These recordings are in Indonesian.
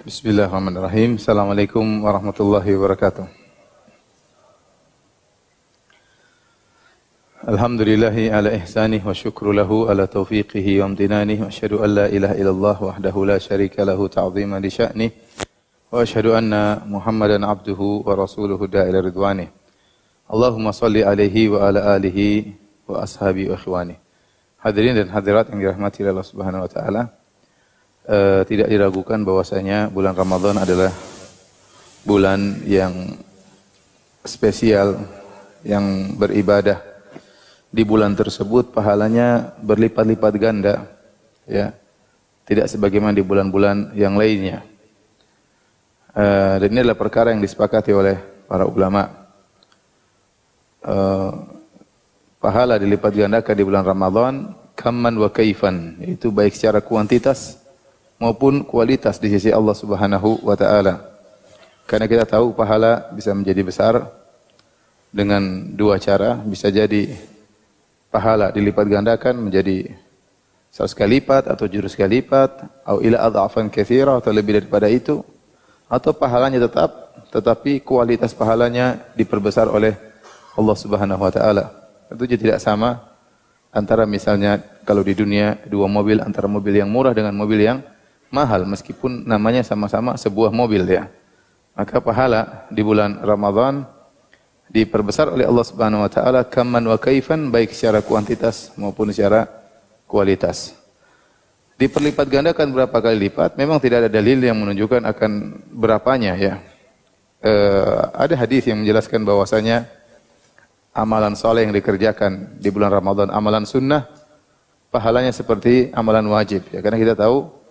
Bismillahirrahmanirrahim. Assalamualaikum warahmatullahi wabarakatuh. Alhamdulillahi ala ihsanih wa syukru lahu ala taufiqihi wa amtinanih wa asyhadu an la ilaha illallah wahdahu la syarika lahu ta'ziman li sya'nih wa asyhadu anna Muhammadan abduhu wa rasuluhu da'ila ridwanih. Allahumma salli alaihi wa ala alihi wa ashabi wa ikhwani. Hadirin dan hadirat yang dirahmati Allah Subhanahu wa taala. Tidak diragukan bahwasanya bulan Ramadan adalah bulan yang spesial, yang beribadah. Di bulan tersebut pahalanya berlipat-lipat ganda, ya. Tidak sebagaimana di bulan-bulan yang lainnya. Dan ini adalah perkara yang disepakati oleh para ulama. Pahala dilipat gandakan di bulan Ramadan kamman wa kaifan, itu baik secara kuantitas maupun kualitas di sisi Allah Subhanahu wa taala. Karena kita tahu pahala bisa menjadi besar dengan dua cara, bisa jadi pahala dilipat gandakan menjadi 100 kali lipat atau 700 kali lipat, atau ila adhafan katsira atau lebih daripada itu, atau pahalanya tetap tetapi kualitas pahalanya diperbesar oleh Allah Subhanahu wa taala. Tentu tidak sama antara misalnya kalau di dunia dua mobil, antara mobil yang murah dengan mobil yang mahal, meskipun namanya sama-sama sebuah mobil, ya. Maka pahala di bulan Ramadan diperbesar oleh Allah Subhanahu wa taala kamman wa kaifan, baik secara kuantitas maupun secara kualitas. Diperlipat gandakan berapa kali lipat, memang tidak ada dalil yang menunjukkan akan berapanya, ya. Ada hadis yang menjelaskan bahwasanya amalan saleh yang dikerjakan di bulan Ramadan, amalan sunnah, pahalanya seperti amalan wajib, ya. Karena kita tahu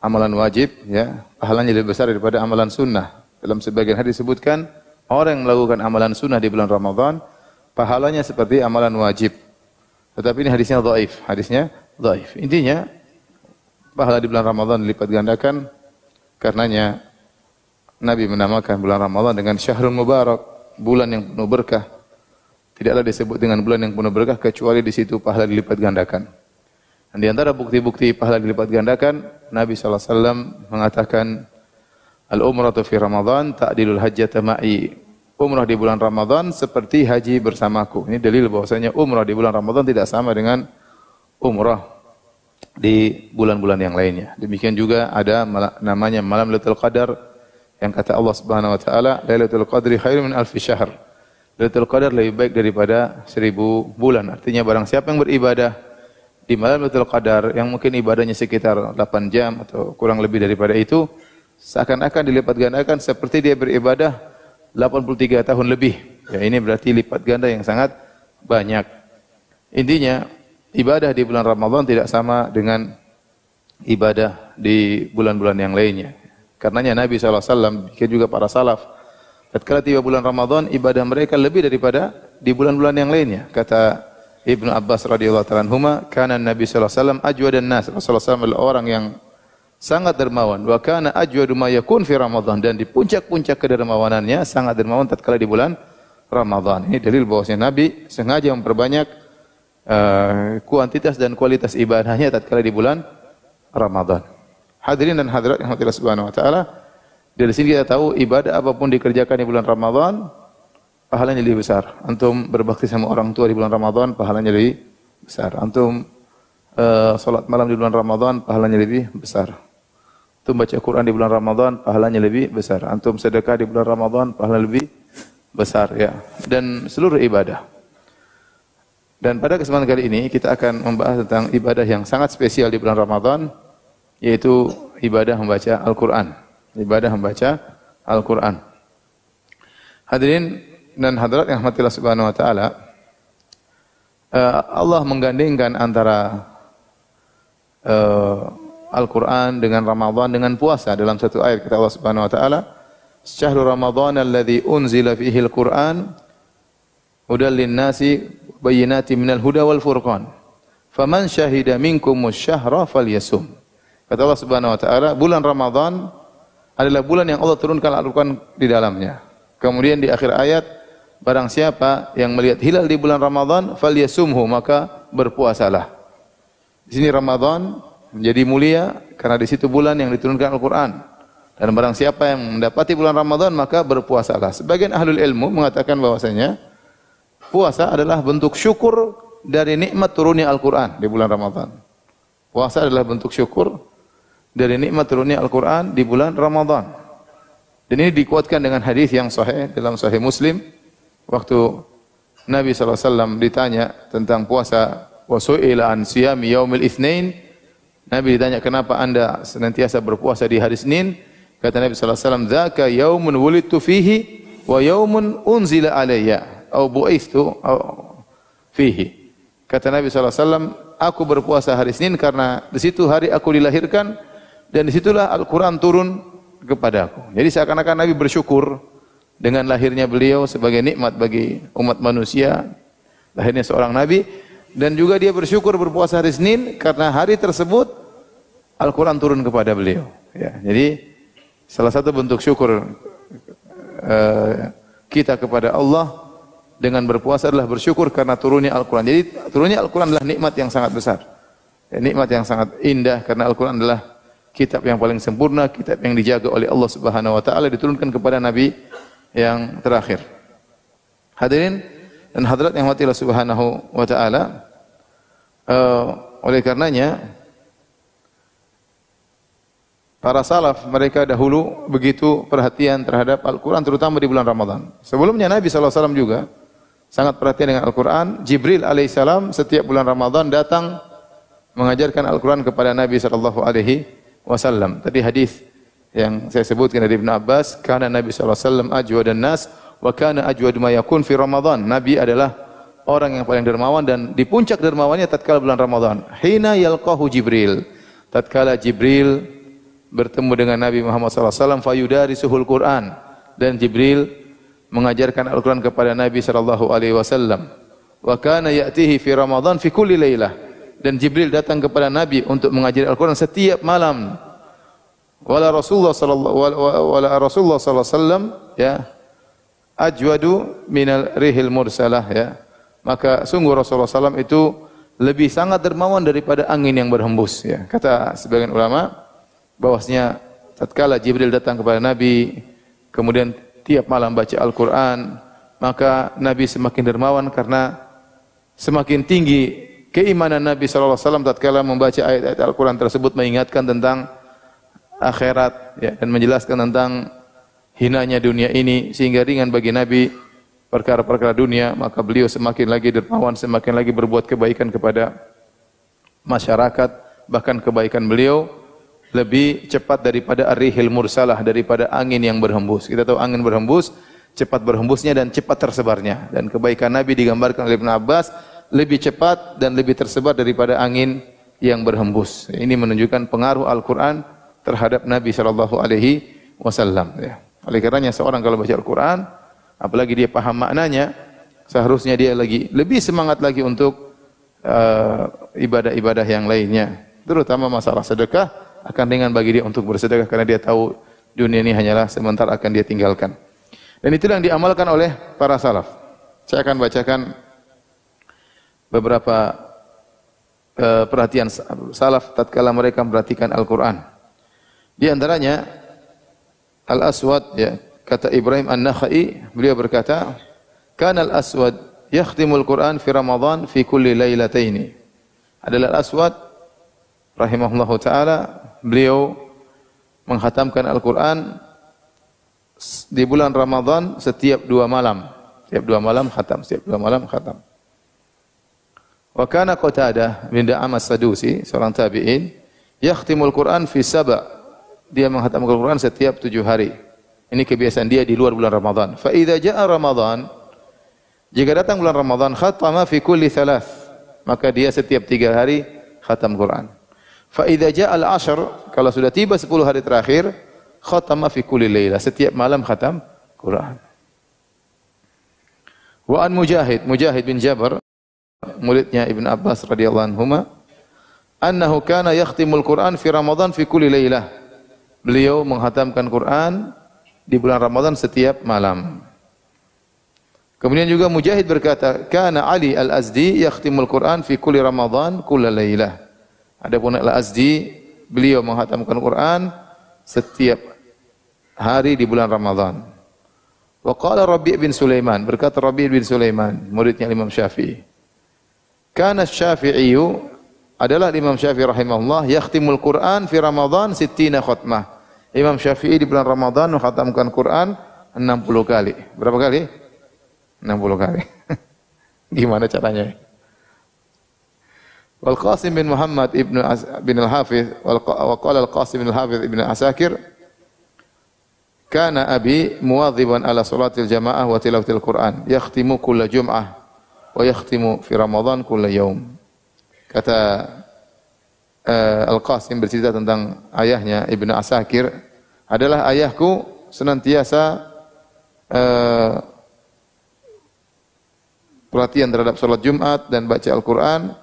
amalan wajib, ya, pahalanya lebih besar daripada amalan sunnah. Dalam sebagian hadis disebutkan, orang yang melakukan amalan sunnah di bulan Ramadan, pahalanya seperti amalan wajib. Tetapi ini hadisnya dhaif, Intinya, pahala di bulan Ramadan dilipat gandakan, karenanya Nabi menamakan bulan Ramadan dengan syahrul mubarak, bulan yang penuh berkah. Tidaklah disebut dengan bulan yang penuh berkah kecuali di situ pahala dilipat gandakan. Dan di antara bukti-bukti pahala dilipat gandakan, Nabi SAW mengatakan, Al-umratu fi Ramadan ta'dilul hajjata ma'i. Umrah di bulan Ramadan seperti haji bersamaku. Ini dalil bahwasanya umrah di bulan Ramadan tidak sama dengan umrah di bulan-bulan yang lainnya. Demikian juga ada namanya malam Lailatul Qadar, yang kata Allah Subhanahu wa taala, Lailatul Qadri khairun min alfi syahr. Lailatul Qadar lebih baik daripada 1000 bulan. Artinya barang siapa yang beribadah di malam Lailatul Qadar yang mungkin ibadahnya sekitar 8 jam atau kurang lebih daripada itu, seakan-akan dilipat gandakan seperti dia beribadah 83 tahun lebih. Ya, ini berarti lipat ganda yang sangat banyak. Intinya, ibadah di bulan Ramadan tidak sama dengan ibadah di bulan-bulan yang lainnya. Karenanya Nabi SAW, bikin juga para salaf, tatkala tiba bulan Ramadan, ibadah mereka lebih daripada di bulan-bulan yang lainnya. Kata Ibnu Abbas radhiyallahu ta'ala anhuma, kana Nabi sallallahu alaihi wasallam ajwadan nas. Rasulullah SAW adalah orang yang sangat dermawan. Wa kana ajwadu ma yakun fi Ramadan, dan di puncak-puncak kedermawanannya sangat dermawan tatkala di bulan Ramadan. Ini dalil bahwasanya Nabi sengaja memperbanyak kuantitas dan kualitas ibadahnya tatkala di bulan Ramadan. Hadirin dan hadirat yang Allah Subhanahu wa taala, dari sini kita tahu ibadah apapun dikerjakan di bulan Ramadan, pahalanya lebih besar. Antum berbakti sama orang tua di bulan Ramadan, pahalanya lebih besar. Antum salat malam di bulan Ramadan, pahalanya lebih besar. Antum baca Quran di bulan Ramadan, pahalanya lebih besar. Antum sedekah di bulan Ramadan, pahalanya lebih besar, ya. Dan seluruh ibadah. Dan pada kesempatan kali ini kita akan membahas tentang ibadah yang sangat spesial di bulan Ramadan, yaitu ibadah membaca Al-Quran. Ibadah membaca Al-Quran. Hadirin dan hadirat yang rahmatillah Subhanahu wa taala, Allah menggandengkan antara Al-Quran dengan Ramadan dengan puasa dalam satu ayat. Kata Allah Subhanahu wa taala, "Syahrul Ramadan alladzi unzila fihi al-Qur'an hudal lin-nasi bayyinatin minal huda wal furqan. Faman syahida minkumus syahra falyasum." Kata Allah Subhanahu wa taala, bulan Ramadan adalah bulan yang Allah turunkan Al-Qur'an di dalamnya. Kemudian di akhir ayat, barang siapa yang melihat hilal di bulan Ramadan, falyasumhu, maka berpuasalah. Di sini Ramadan menjadi mulia karena di situ bulan yang diturunkan Al-Qur'an. Dan barang siapa yang mendapati bulan Ramadan maka berpuasalah. Sebagian ahlul ilmu mengatakan bahwasanya puasa adalah bentuk syukur dari nikmat turunnya Al-Qur'an di bulan Ramadan. Puasa adalah bentuk syukur dari nikmat turunnya Al-Qur'an di bulan Ramadan. Dan ini dikuatkan dengan hadis yang sahih dalam Sahih Muslim waktu Nabi SAW ditanya tentang puasa, wa su'ila an siyami yaumil itsnain. Nabi ditanya, kenapa Anda senantiasa berpuasa di hari Senin? Kata Nabi SAW, dzaka yaumun wulidtu fihi wa yaumun unzila alayya au bu'itsu fihi. Kata Nabi SAW, aku berpuasa hari Senin karena di situ hari aku dilahirkan dan disitulah Al-Quran turun kepadaku. Jadi seakan-akan Nabi bersyukur dengan lahirnya beliau sebagai nikmat bagi umat manusia, lahirnya seorang Nabi, dan juga dia bersyukur berpuasa hari Senin karena hari tersebut Al-Quran turun kepada beliau. Ya, jadi salah satu bentuk syukur kita kepada Allah dengan berpuasa adalah bersyukur karena turunnya Al-Quran. Jadi turunnya Al-Quran adalah nikmat yang sangat besar. Ya, nikmat yang sangat indah karena Al-Quran adalah kitab yang paling sempurna, kitab yang dijaga oleh Allah Subhanahu wa taala, diturunkan kepada nabi yang terakhir. Hadirin dan hadirat yang dirahmati Allah Subhanahu wa taala, oleh karenanya para salaf mereka dahulu begitu perhatian terhadap Al-Quran terutama di bulan Ramadan. Sebelumnya Nabi SAW juga sangat perhatian dengan Al-Quran. Jibril alaihissalam setiap bulan Ramadan datang mengajarkan Al-Quran kepada Nabi SAW. Tadi hadis yang saya sebutkan dari Ibn Abbas, karena Nabi SAW ajwadan nas wa kana ajwad ma yakun fi Ramadan. Nabi adalah orang yang paling dermawan dan di puncak dermawannya tatkala bulan Ramadan. Hina yalqahu Jibril. Tatkala Jibril bertemu dengan Nabi Muhammad SAW, fayudarisuhul Quran, dan Jibril mengajarkan Al-Quran kepada Nabi SAW. Wa kana ya'tihi fi Ramadan fi kulli lailah, dan Jibril datang kepada Nabi untuk mengajari Al-Quran setiap malam. Wala Rasulullah SAW ya ajwadu minal rihil mursalah ya. Maka sungguh Rasulullah SAW itu lebih sangat dermawan daripada angin yang berhembus ya. Kata sebagian ulama bahwasanya tatkala Jibril datang kepada Nabi, kemudian tiap malam baca Al-Quran, maka Nabi semakin dermawan karena semakin tinggi keimanan Nabi SAW tatkala membaca ayat-ayat Al-Quran tersebut, mengingatkan tentang akhirat ya, dan menjelaskan tentang hinanya dunia ini, sehingga ringan bagi Nabi perkara-perkara dunia, maka beliau semakin lagi dermawan, semakin lagi berbuat kebaikan kepada masyarakat, bahkan kebaikan beliau lebih cepat daripada ar-rihil mursalah, daripada angin yang berhembus. Kita tahu angin berhembus, cepat berhembusnya dan cepat tersebarnya. Dan kebaikan Nabi digambarkan oleh Ibn Abbas lebih cepat dan lebih tersebar daripada angin yang berhembus. Ini menunjukkan pengaruh Al-Quran terhadap Nabi SAW. Ya. Oleh karenanya seorang kalau baca Al-Quran, apalagi dia paham maknanya, seharusnya dia lebih semangat lagi untuk ibadah-ibadah yang lainnya. Terutama masalah sedekah, akan ringan bagi dia untuk bersedekah karena dia tahu dunia ini hanyalah sementara akan dia tinggalkan. Dan itulah yang diamalkan oleh para salaf. Saya akan bacakan beberapa perhatian salaf tatkala mereka memperhatikan Al-Quran. Di antaranya Al-Aswad ya, kata Ibrahim An-Nakhai, beliau berkata, "Kana Al-Aswad yakhtimul Quran fi Ramadan fi kulli lailataini." Adalah Al-Aswad rahimahullahu taala, beliau menghatamkan Al-Quran di bulan Ramadan setiap 2 malam. Setiap 2 malam khatam, setiap 2 malam khatam. Wa kana Qatadah bin Da'am as-Sadusi, seorang tabi'in, yakhtimul Quran fi saba'. Dia menghatamkan Al-Quran setiap 7 hari. Ini kebiasaan dia di luar bulan Ramadan. Fa idza ja'a Ramadan, jika datang bulan Ramadan, khatama fi kulli 3. Maka dia setiap 3 hari khatam Quran. Fa idza ja'a al-'ashr, kalau sudah tiba 10 hari terakhir, khatama fi kulli lailah, setiap malam khatam Quran. Wa an Mujahid bin Jabr, muridnya Ibn Abbas radhiyallahu anhuma, annahu kana yakhtimul Quran fi Ramadan fi kulli lailah. Beliau menghatamkan Quran di bulan Ramadan setiap malam. Kemudian juga Mujahid berkata, kana Ali al-Azdi yakhtimul Quran fi kulli Ramadan kulla lailah. Adapun Al-Azdi, beliau menghatamkan Quran setiap hari di bulan Ramadan. Wa qala Rabi' bin Sulaiman, berkata Rabi' bin Sulaiman, muridnya Imam Syafi'i. Kana Syafi'iyyu, adalah Imam Syafi'i rahimahullah, yakhtimul Qur'an fi Ramadan 60 khatmah. Imam Syafi'i di bulan Ramadan mengkhatamkan Quran 60 kali. Berapa kali? 60 kali. Gimana caranya? Wal Qasim bin Muhammad bin Al-Hafiz wa qala Al-Qasim bin Al-Hafiz ibn Asakir, kana abi muwadhiban ala salatil jamaah wa tilawatil Quran, yakhtimu kulla jum'ah wa yakhtimu fi Ramadan kulla yaum. Kata Al-Qasim bercerita tentang ayahnya Ibnu Asakir, adalah ayahku senantiasa perhatian terhadap salat Jumat dan baca Al-Quran,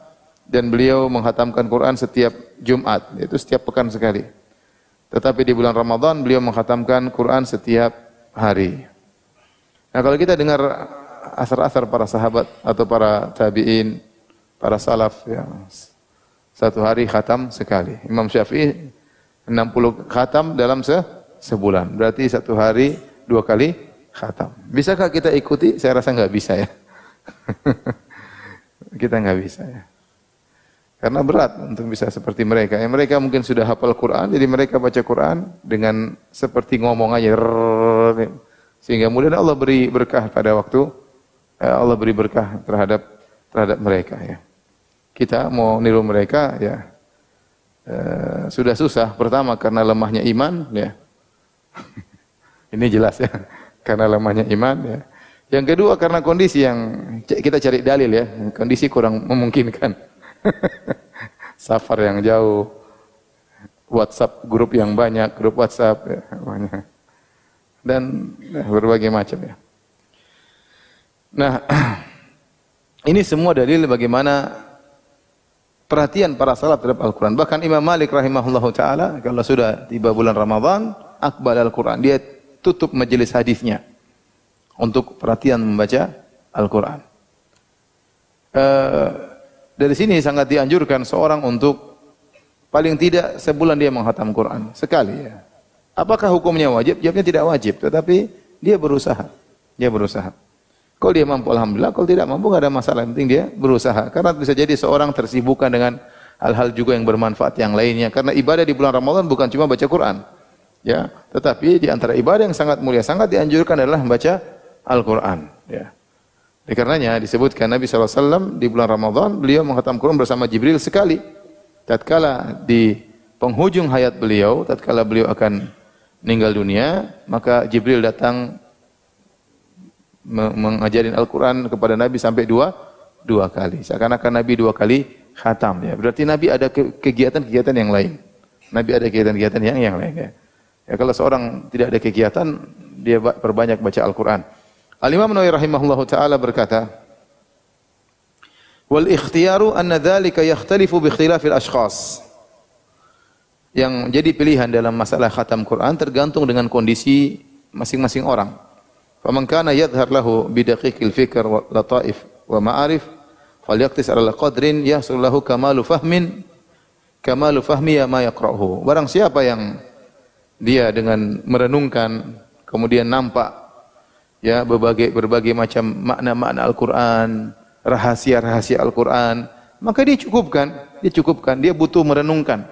dan beliau menghatamkan Quran setiap Jumat, yaitu setiap pekan sekali. Tetapi di bulan Ramadan beliau menghatamkan Quran setiap hari. Nah, kalau kita dengar asar-asar para sahabat atau para tabi'in, para salaf, ya, satu hari khatam sekali. Imam Syafi'i 60 khatam dalam sebulan. Berarti satu hari 2 kali khatam. Bisakah kita ikuti? Saya rasa enggak bisa ya. Kita enggak bisa ya. Karena berat untuk bisa seperti mereka. Ya, mereka mungkin sudah hafal Quran, jadi mereka baca Quran dengan seperti ngomong aja. Sehingga kemudian Allah beri berkah pada waktu, Allah beri berkah terhadap mereka ya. Kita mau niru mereka ya, sudah susah. Pertama karena lemahnya iman ya. Ini jelas ya, karena lemahnya iman ya. Yang kedua karena kondisi yang kita cari dalil ya, kondisi kurang memungkinkan. Safar yang jauh, WhatsApp grup yang banyak, grup WhatsApp ya, banyak. Dan berbagai macam ya. Nah, ini semua dalil bagaimana perhatian para salaf terhadap Al-Quran. Bahkan Imam Malik rahimahullahu ta'ala, kalau sudah tiba bulan Ramadan, aqbal Al-Quran. Dia tutup majelis hadisnya untuk perhatian membaca Al-Quran. Dari sini sangat dianjurkan seorang untuk paling tidak sebulan dia menghatam Quran sekali ya. Apakah hukumnya wajib? Jawabnya tidak wajib, tetapi dia berusaha. Dia berusaha. Kalau dia mampu alhamdulillah, kalau tidak mampu enggak ada masalah, yang penting dia berusaha. Karena bisa jadi seorang tersibukkan dengan hal-hal juga yang bermanfaat yang lainnya. Karena ibadah di bulan Ramadan bukan cuma baca Quran. Ya, tetapi di antara ibadah yang sangat mulia, sangat dianjurkan adalah membaca Al-Quran, ya. Oleh karenanya disebutkan Nabi SAW di bulan Ramadan beliau menghatam Quran bersama Jibril sekali. Tatkala di penghujung hayat beliau, tatkala beliau akan meninggal dunia, maka Jibril datang mengajarin Al-Quran kepada Nabi sampai dua kali. Seakan-akan Nabi 2 kali khatam ya. Berarti Nabi ada kegiatan-kegiatan yang lain. Nabi ada kegiatan-kegiatan yang lain ya. Ya, kalau seorang tidak ada kegiatan, dia perbanyak baca Al-Quran. Al-Imam Nawawi rahimahullahu ta'ala berkata, wal ikhtiyaru anna dhalika yakhtalifu bi ikhtilafil ashkhas. Yang jadi pilihan dalam masalah khatam Quran tergantung dengan kondisi masing-masing orang. Faman kana yadhhar lahu bi daqiqil fikr wa lataif wa ma'arif falyaqtis 'ala qadrin yahsul lahu kamalu fahmi ma yaqra'uhu. Barang siapa yang dia dengan merenungkan kemudian nampak ya berbagai macam makna-makna Al-Quran, rahasia-rahasia Al-Quran, maka dia cukupkan, dia butuh merenungkan.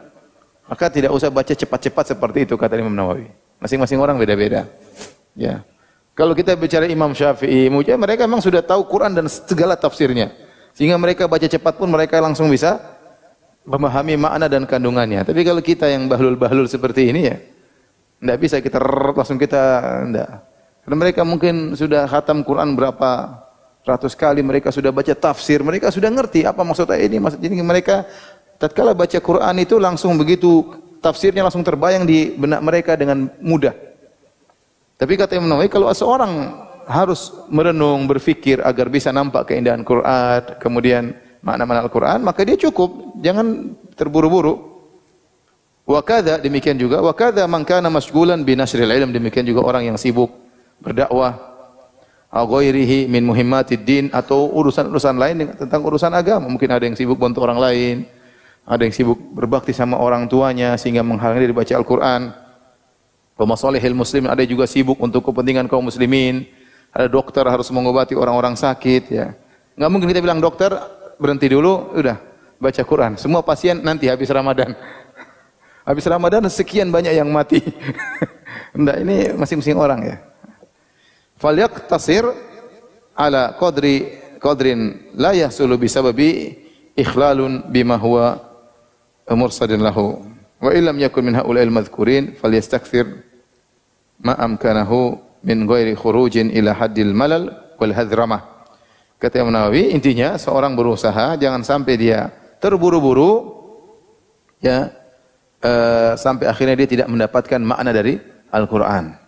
Maka tidak usah baca cepat-cepat seperti itu kata Imam Nawawi. Masing-masing orang beda-beda. Ya. Kalau kita bicara Imam Syafi'i, mereka memang sudah tahu Quran dan segala tafsirnya. Sehingga mereka baca cepat pun mereka langsung bisa memahami makna dan kandungannya. Tapi kalau kita yang bahlul-bahlul seperti ini ya, tidak bisa kita langsung tidak. Karena mereka mungkin sudah khatam Quran berapa ratus kali, mereka sudah baca tafsir, mereka sudah ngerti apa maksud ayat ini. Jadi mereka tatkala baca Quran itu langsung begitu tafsirnya langsung terbayang di benak mereka dengan mudah. Tapi kata Imam Nawawi, kalau seorang harus merenung, berfikir agar bisa nampak keindahan Quran, kemudian makna-makna Al-Quran, maka dia cukup, jangan terburu-buru. Wa kadza, demikian juga, wa kadza man kana masghulan bi nasril ilm, demikian juga orang yang sibuk berdakwah, ghairihi min muhimmatid din, atau urusan-urusan lain tentang urusan agama. Mungkin ada yang sibuk bantu orang lain, ada yang sibuk berbakti sama orang tuanya sehingga menghalangi dia baca Al-Quran. Pemassalihil muslimin, ada juga sibuk untuk kepentingan kaum muslimin. Ada dokter harus mengobati orang-orang sakit, ya. Enggak mungkin kita bilang dokter berhenti dulu, udah baca Quran. Semua pasien nanti habis Ramadan. Habis Ramadan sekian banyak yang mati. Enggak, ini masing-masing orang ya. Falyaqtasir ala qadrin la yahsulu bisababi ikhlalun bima huwa mursadin lahu. Wa illam yakun min haula'il madhkurin falyastakthir ma amkanahu min ghairi khurujin ila haddil malal wal hadramah. Kata Imam Nawawi, intinya seorang berusaha jangan sampai dia terburu-buru ya sampai akhirnya dia tidak mendapatkan makna dari Al-Qur'an.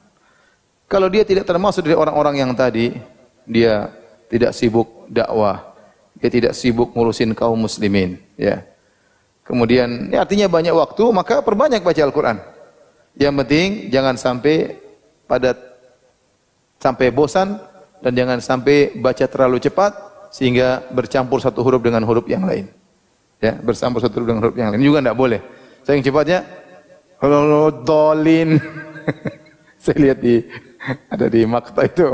Kalau dia tidak termasuk dari orang-orang yang tadi, dia tidak sibuk dakwah, dia tidak sibuk ngurusin kaum muslimin, ya. Kemudian, ya artinya banyak waktu, maka perbanyak baca Al-Quran. Yang penting jangan sampai bosan dan jangan sampai baca terlalu cepat sehingga bercampur satu huruf dengan huruf yang lain. Ya, bercampur satu huruf dengan huruf yang lain. Ini juga tidak boleh. Saking cepatnya, dolin. Saya lihat ada di makta itu.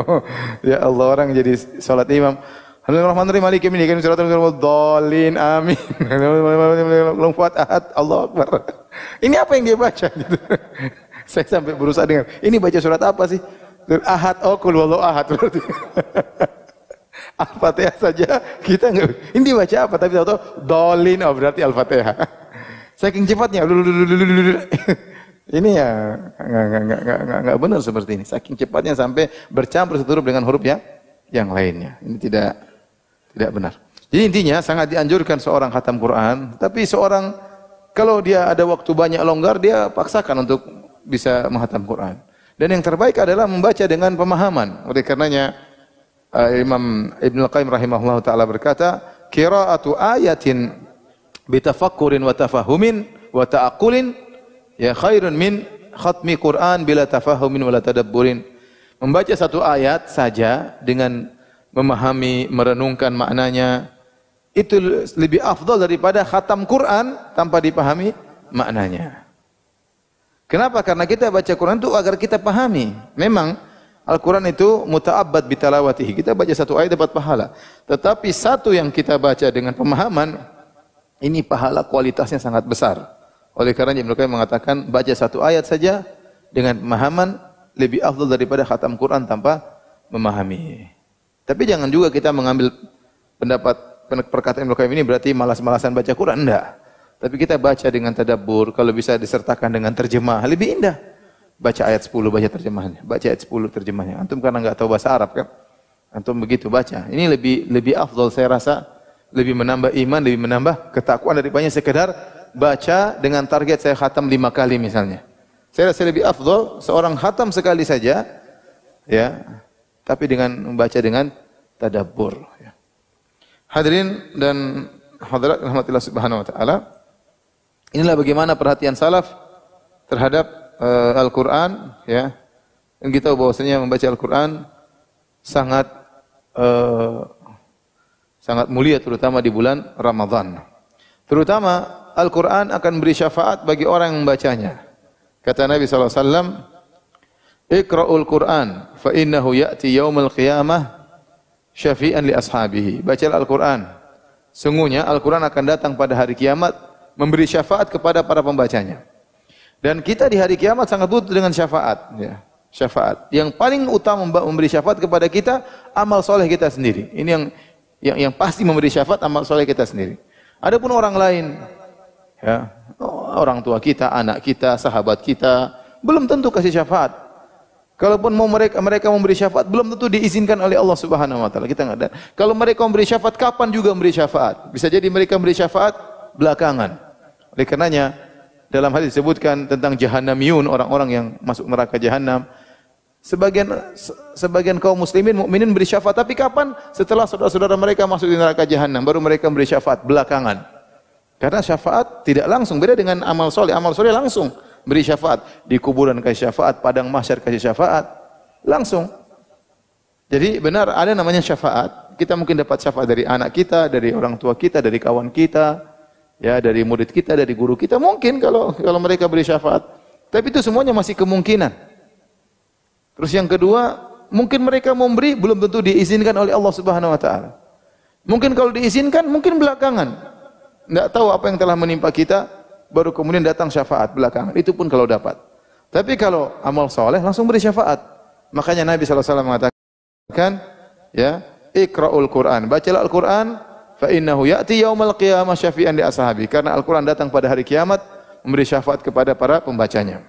Ya Allah, orang jadi salat imam. Alhamdulillahirrahmanirrahim, maliki yaumiddin, iyyaka na'budu wa iyyaka nasta'in, amin. Allahu Akbar. Ini apa yang dia baca gitu. Saya sampai berusaha dengan, ini baca surat apa sih? Ahad, oh qul huwallahu ahad berarti. Al-Fatihah saja kita enggak. Ini baca apa? Tapi tahu-tahu dolin, oh berarti Al-Fatihah. Saking cepatnya. Ini ya enggak benar seperti ini. Saking cepatnya sampai bercampur satu huruf dengan huruf yang lainnya. Ini tidak benar. Jadi intinya sangat dianjurkan seorang khatam Quran, tapi seorang kalau dia ada waktu banyak longgar, dia paksakan untuk bisa menghatam Quran. Dan yang terbaik adalah membaca dengan pemahaman. Oleh karenanya Imam Ibnu Al-Qayyim rahimahullah taala berkata, qira'atu ayatin bitafakkurin wa tafahumin wa ta'aqqulin ya khairun min khatmi Quran bila tafahumin wa la tadabburin. Membaca satu ayat saja dengan memahami, merenungkan maknanya, itu lebih afdal daripada khatam Quran tanpa dipahami maknanya. Kenapa? Karena kita baca Quran itu agar kita pahami. Memang Al-Quran itu muta'abbad bitalawatihi. Kita baca satu ayat dapat pahala. Tetapi satu yang kita baca dengan pemahaman, ini pahala kualitasnya sangat besar. Oleh karena Ibnu Qayyim mengatakan, baca satu ayat saja dengan pemahaman lebih afdal daripada khatam Quran tanpa memahami. Tapi jangan juga kita mengambil pendapat perkataan Ibnu Qayyim ini berarti malas-malasan baca Quran, enggak. Tapi kita baca dengan tadabbur, kalau bisa disertakan dengan terjemah, lebih indah. Baca ayat 10 baca terjemahnya, baca ayat 10 terjemahnya. Antum karena enggak tahu bahasa Arab kan? Antum begitu baca. Ini lebih afdal saya rasa, lebih menambah iman, lebih menambah ketakwaan daripada sekedar baca dengan target saya khatam 5 kali misalnya. Saya rasa lebih afdal seorang khatam sekali saja, ya, tapi dengan membaca dengan tadabbur. Ya. Hadirin dan hadirat rahmatillah subhanahu wa ta'ala, inilah bagaimana perhatian salaf terhadap Al-Quran. Ya. Dan kita tahu bahwasanya membaca Al-Quran sangat mulia, terutama di bulan Ramadan. Terutama Al-Quran akan beri syafaat bagi orang yang membacanya. Kata Nabi SAW, Iqra'ul Qur'an fa innahu ya'ti yaumil qiyamah syafi'an li ashabihi. Bacalah Al-Quran. Sungguhnya Al-Quran akan datang pada hari kiamat memberi syafaat kepada para pembacanya. Dan kita di hari kiamat sangat butuh dengan syafaat. Ya. Syafaat. Yang paling utama memberi syafaat kepada kita, amal soleh kita sendiri. Ini yang pasti memberi syafaat, amal soleh kita sendiri. Adapun orang lain, ya, orang tua kita, anak kita, sahabat kita, belum tentu kasih syafaat. Kalaupun mau mereka memberi syafaat, belum tentu diizinkan oleh Allah Subhanahu wa taala. Kita enggak ada. Kalau mereka memberi syafaat, kapan juga memberi syafaat? Bisa jadi mereka memberi syafaat belakangan. Oleh karenanya dalam hadis disebutkan tentang jahannamiyun, orang-orang yang masuk neraka jahanam. Sebagian kaum muslimin, mukminin memberi syafaat, tapi kapan? Setelah saudara-saudara mereka masuk di neraka jahanam, baru mereka memberi syafaat belakangan. Karena syafaat tidak langsung, beda dengan amal soleh. Amal soleh langsung beri syafaat, di kuburan kasih syafaat, padang mahsyar kasih syafaat, langsung. Jadi benar ada namanya syafaat. Kita mungkin dapat syafaat dari anak kita, dari orang tua kita, dari kawan kita, ya, dari murid kita, dari guru kita. Mungkin kalau mereka beri syafaat. Tapi itu semuanya masih kemungkinan. Terus yang kedua, mungkin mereka memberi belum tentu diizinkan oleh Allah Subhanahu wa taala. Mungkin kalau diizinkan, mungkin belakangan. Enggak tahu apa yang telah menimpa kita, baru kemudian datang syafaat belakangan. Itu pun kalau dapat. Tapi kalau amal soleh langsung beri syafaat. Makanya Nabi SAW mengatakan, ya, Iqra'ul Quran, bacalah Al-Quran, fa innahu ya'ti yaumal qiyamah syafi'an li ashabi. Karena Al-Quran datang pada hari kiamat memberi syafaat kepada para pembacanya.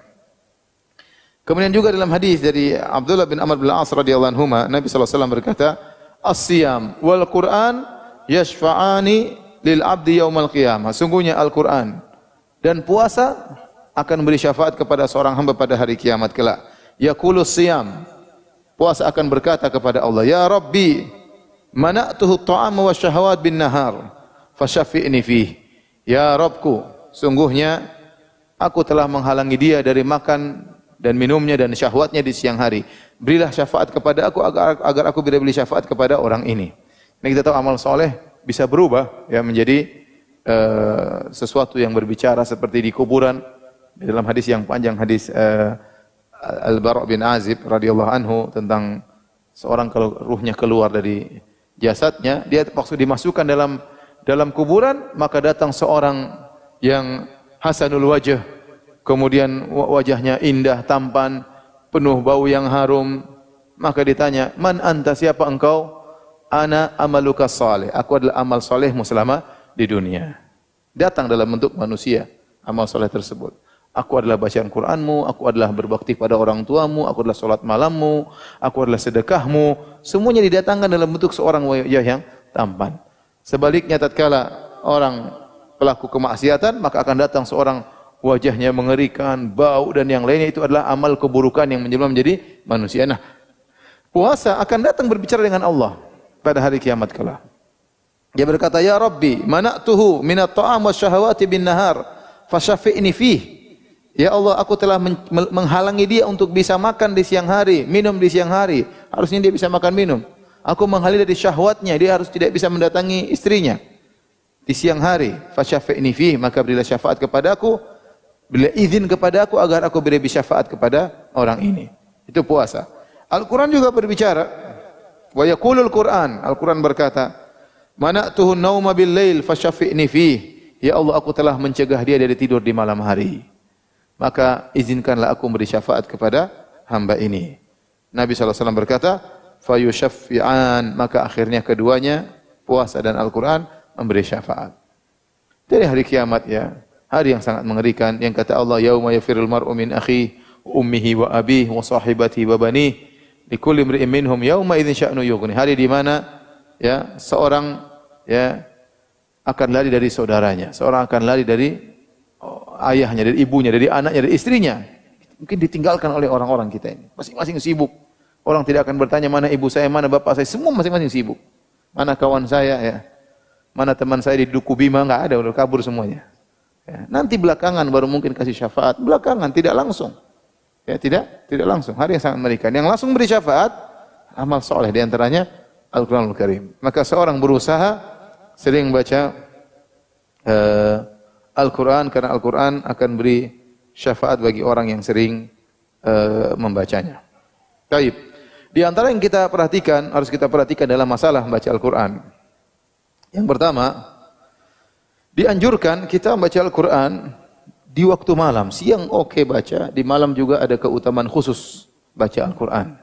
Kemudian juga dalam hadis dari Abdullah bin Amr bin Al-As radhiyallahu anhuma, Nabi SAW berkata, "As-siyam wal Quran yashfa'ani lil 'abdi yaumal qiyamah." Sungguhnya Al-Quran dan puasa akan beri syafaat kepada seorang hamba pada hari kiamat kelak. Yaqulu siyam, puasa akan berkata kepada Allah, "Ya Rabbi, mana'tuhu at-ta'ama wasyahawat bin nahar, fasyafi'ni fih." Ya Rabbku, sungguhnya aku telah menghalangi dia dari makan dan minumnya dan syahwatnya di siang hari. Berilah syafaat kepada aku agar aku bisa beri syafaat kepada orang ini. Ini kita tahu amal soleh bisa berubah ya menjadi sesuatu yang berbicara seperti di kuburan. Dalam hadis yang panjang, hadis Al-Bara' bin Azib radhiyallahu anhu tentang seorang kalau ruhnya keluar dari jasadnya, dia waktu dimasukkan dalam kuburan, maka datang seorang yang hasanul wajh, kemudian wajahnya indah, tampan, penuh bau yang harum. Maka ditanya, "Man anta, siapa engkau?" "Ana amaluka salih." Aku adalah amal salehmu selama di dunia. Datang dalam bentuk manusia amal saleh tersebut. Aku adalah bacaan Qur'anmu, aku adalah berbakti pada orang tuamu, aku adalah salat malammu, aku adalah sedekahmu. Semuanya didatangkan dalam bentuk seorang wajah yang tampan. Sebaliknya tatkala orang pelaku kemaksiatan, maka akan datang seorang wajahnya mengerikan, bau dan yang lainnya. Itu adalah amal keburukan yang menjelma menjadi manusia. Nah, puasa akan datang berbicara dengan Allah pada hari kiamat kala. Dia berkata, "Ya Rabbi, mana'tuhu minat ta'am wasyahawati bin nahar, fasyafi'ni fih." Ya Allah, aku telah menghalangi dia untuk bisa makan di siang hari, minum di siang hari. Harusnya dia bisa makan minum. Aku menghalangi dari syahwatnya, dia harus tidak bisa mendatangi istrinya di siang hari. Fasyafi'ni fih, maka berilah syafaat kepadaku. Bila izin kepada aku agar aku beri syafaat kepada orang ini. Itu puasa. Al-Quran juga berbicara. Wa yaqulul Quran. Al-Quran berkata, "Mana'tuhu nauma bil lail fasyafi'ni fih." Ya Allah, aku telah mencegah dia dari tidur di malam hari. Maka izinkanlah aku beri syafaat kepada hamba ini. Nabi SAW berkata, "Fayusyaffi'an." Maka akhirnya keduanya, puasa dan Al-Quran, memberi syafaat. Dari hari kiamat ya. Hari yang sangat mengerikan yang kata Allah, "Yauma yafirul mar'u min akhihi ummihi wa abihi wa sahibatihi wa banihi likulli imri'in minhum yauma idzin sya'nu yughni." Hari di mana ya seorang ya akan lari dari saudaranya, seorang akan lari dari ayahnya, dari ibunya, dari anaknya, dari istrinya. Mungkin ditinggalkan oleh orang-orang kita ini. Masing-masing sibuk. Orang tidak akan bertanya mana ibu saya, mana bapak saya, semua masing-masing sibuk. Mana kawan saya ya. Mana teman saya di Duku Bima, enggak ada, udah kabur semuanya. Ya, nanti belakangan baru mungkin kasih syafaat, belakangan tidak langsung. Ya, tidak langsung. Hari yang sangat mengerikan. Yang langsung beri syafaat amal soleh, di antaranya Al-Qur'anul Karim. Maka seorang berusaha sering baca Al-Quran, karena Al-Quran akan beri syafaat bagi orang yang sering membacanya. Baik. Di antara yang kita perhatikan, harus kita perhatikan dalam masalah membaca Al-Quran. Yang pertama, dianjurkan kita membaca Al-Quran di waktu malam. Siang oke baca, di malam juga ada keutamaan khusus baca Al-Quran.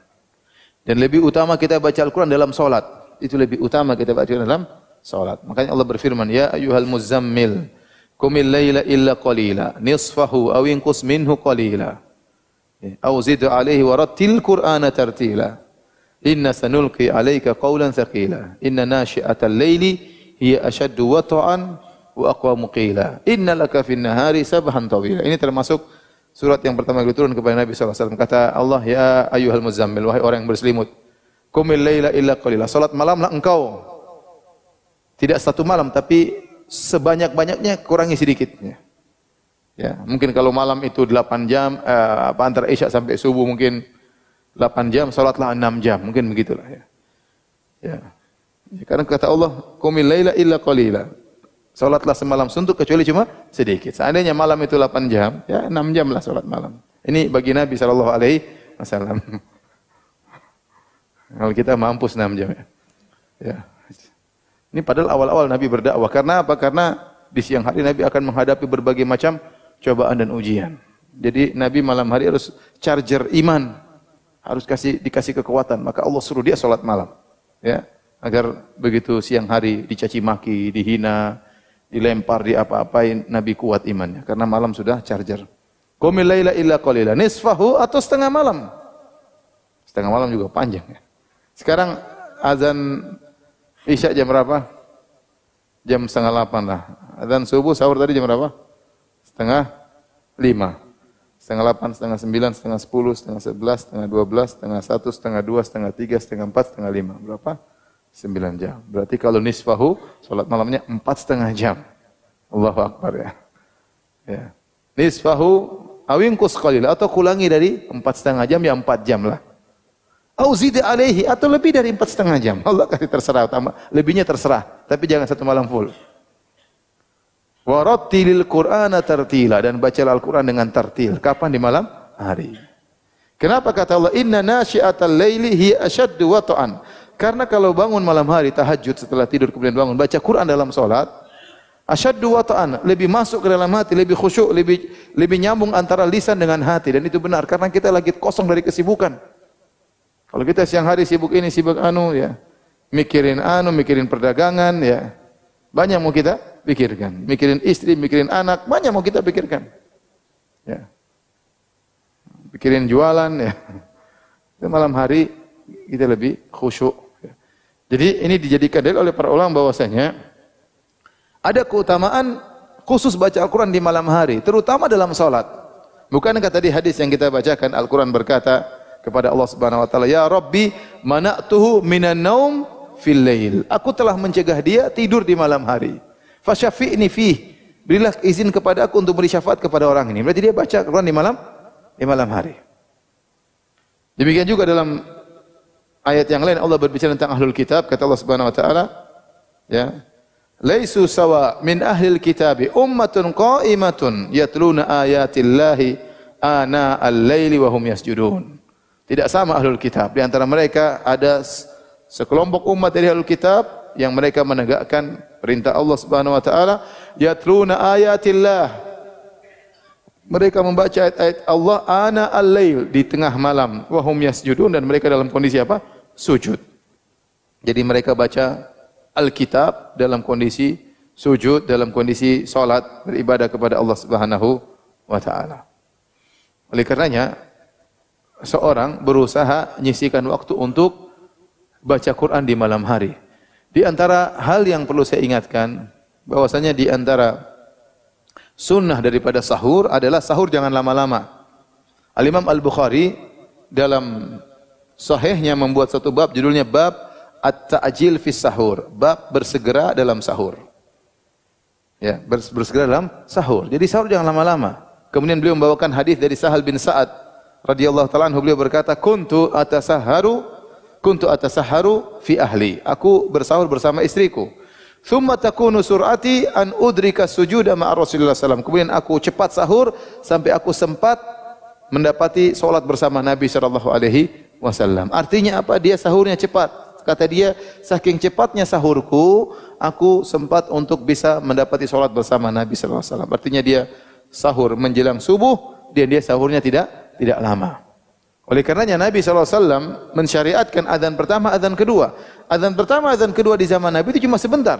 Dan lebih utama kita baca Al-Quran dalam solat. Itu lebih utama kita baca dalam solat. Makanya Allah berfirman, "Ya ayyuhal muzammil, qumil laila illa qalila, nisfahu aw inqus minhu qalila. Aw zid 'alaihi wa rattil Qur'ana tartila. Inna sanulqi 'alaika qawlan thaqila. Inna nashi'atal laili hiya ashaddu wat'an wa aqwamu qila. Inna laka fin nahari sabhan tawila." Ini termasuk surat yang pertama yang diturun kepada Nabi SAW. Kata Allah, "Ya ayyuhal muzammil, wahai orang yang berselimut, qumil laila illa qalila." Salat malamlah engkau. Tidak satu malam, tapi sebanyak-banyaknya kurangi sedikit. Ya, mungkin kalau malam itu 8 jam, antara Isya sampai subuh mungkin 8 jam, salatlah 6 jam, mungkin begitulah ya. Ya. Karena kata Allah, "Qumil laila illa qalila." Salatlah semalam suntuk kecuali cuma sedikit. Seandainya malam itu 8 jam, ya 6 jam lah salat malam. Ini bagi Nabi sallallahu alaihi wasallam. Kalau kita mampus 6 jam ya. Ya. Ini padahal awal-awal Nabi berdakwah. Karena apa? Karena di siang hari Nabi akan menghadapi berbagai macam cobaan dan ujian. Jadi Nabi malam hari harus charger iman. Harus dikasih kekuatan. Maka Allah suruh dia salat malam. Ya. Agar begitu siang hari dicaci maki, dihina, dilempar, diapa-apain, Nabi kuat imannya. Karena malam sudah charger. Qumil laila illa qalila, nisfahu atau setengah malam. Setengah malam juga panjang ya. Sekarang azan Isya jam berapa? Jam 7:30 lah. Azan subuh sahur tadi jam berapa? 7:30. 7:30, 7:30, 9, 9:30, 10, 11, 12, 1, 2, 3, 4, 5. Berapa? 9 jam. Berarti kalau nisfahu, salat malamnya 4,5 jam. Allahu Akbar ya. Ya. Nisfahu awinqus qalila atau kurangi dari 4,5 jam ya 4 jam lah. Au zid alaihi atau lebih dari 4,5 jam. Allah kasih terserah, lebihnya terserah, tapi jangan satu malam full. Wa rattilil Qur'ana tartila dan bacalah Al-Qur'an dengan tartil. Kapan? Di malam hari. Kenapa kata Allah inna nasyi'atal laili hiya ashaddu wata'an? Karena kalau bangun malam hari tahajud setelah tidur kemudian bangun baca Quran dalam salat asyaddu wata'an, lebih masuk ke dalam hati, lebih khusyuk, lebih nyambung antara lisan dengan hati dan itu benar karena kita lagi kosong dari kesibukan. Kalau kita siang hari sibuk ini, sibuk ya. Mikirin perdagangan ya. Banyak mau kita pikirkan. Mikirin istri, mikirin anak, banyak mau kita pikirkan. Ya. Pikirin jualan ya. Itu malam hari kita lebih khusyuk. Ya. Jadi ini dijadikan dalil oleh para ulama bahwasanya ada keutamaan khusus baca Al-Quran di malam hari, terutama dalam salat. Bukankah tadi hadis yang kita bacakan Al-Quran berkata kepada Allah Subhanahu wa taala, "Ya Rabbi, mana'tuhu minan naum fil lail." Aku telah mencegah dia tidur di malam hari. Fasyafi'ni fih. Berilah izin kepada aku untuk beri syafaat kepada orang ini. Berarti dia baca Al-Quran di malam hari. Demikian juga dalam ayat yang lain Allah berbicara tentang ahlul kitab, kata Allah Subhanahu wa taala, ya. Laisu sawa min ahlil kitabi ummatun qa'imatun yatluna ayatillahi ana al-laili wa hum yasjudun. Tidak sama ahlul kitab. Di antara mereka ada sekelompok umat dari ahlul kitab yang mereka menegakkan perintah Allah Subhanahu wa taala, yatluna ayatillah. Mereka membaca ayat-ayat Allah ana al-lail di tengah malam wa hum yasjudun dan mereka dalam kondisi apa? Sujud. Jadi mereka baca Alkitab dalam kondisi sujud, dalam kondisi salat, beribadah kepada Allah Subhanahu wa taala. Oleh karenanya seorang berusaha menyisihkan waktu untuk baca Quran di malam hari. Di antara hal yang perlu saya ingatkan bahwasanya di antara sunnah daripada sahur adalah sahur jangan lama-lama. Al-Imam Al-Bukhari dalam sahihnya membuat satu bab judulnya bab At-Ta'jil fis Sahur, bab bersegera dalam sahur. Ya, bersegera dalam sahur. Jadi sahur jangan lama-lama. Kemudian beliau membawakan hadis dari Sahal bin Sa'ad radhiyallahu ta'ala anhu, beliau berkata, "Kuntu atasahharu fi ahli." Aku bersahur bersama istriku. "Tsumma takunu sur'ati an udrika sujuda ma'a Rasulullah sallallahu alaihi wasallam." Kemudian aku cepat sahur sampai aku sempat mendapati salat bersama Nabi sallallahu alaihi wasallam. Artinya apa? Dia sahurnya cepat. Kata dia, saking cepatnya sahurku, aku sempat untuk bisa mendapati salat bersama Nabi sallallahu alaihi wasallam. Artinya dia sahur menjelang subuh, dia sahurnya tidak lama. Oleh karenanya Nabi sallallahu alaihi wasallam mensyariatkan azan pertama, azan kedua. Azan pertama, azan kedua di zaman Nabi itu cuma sebentar.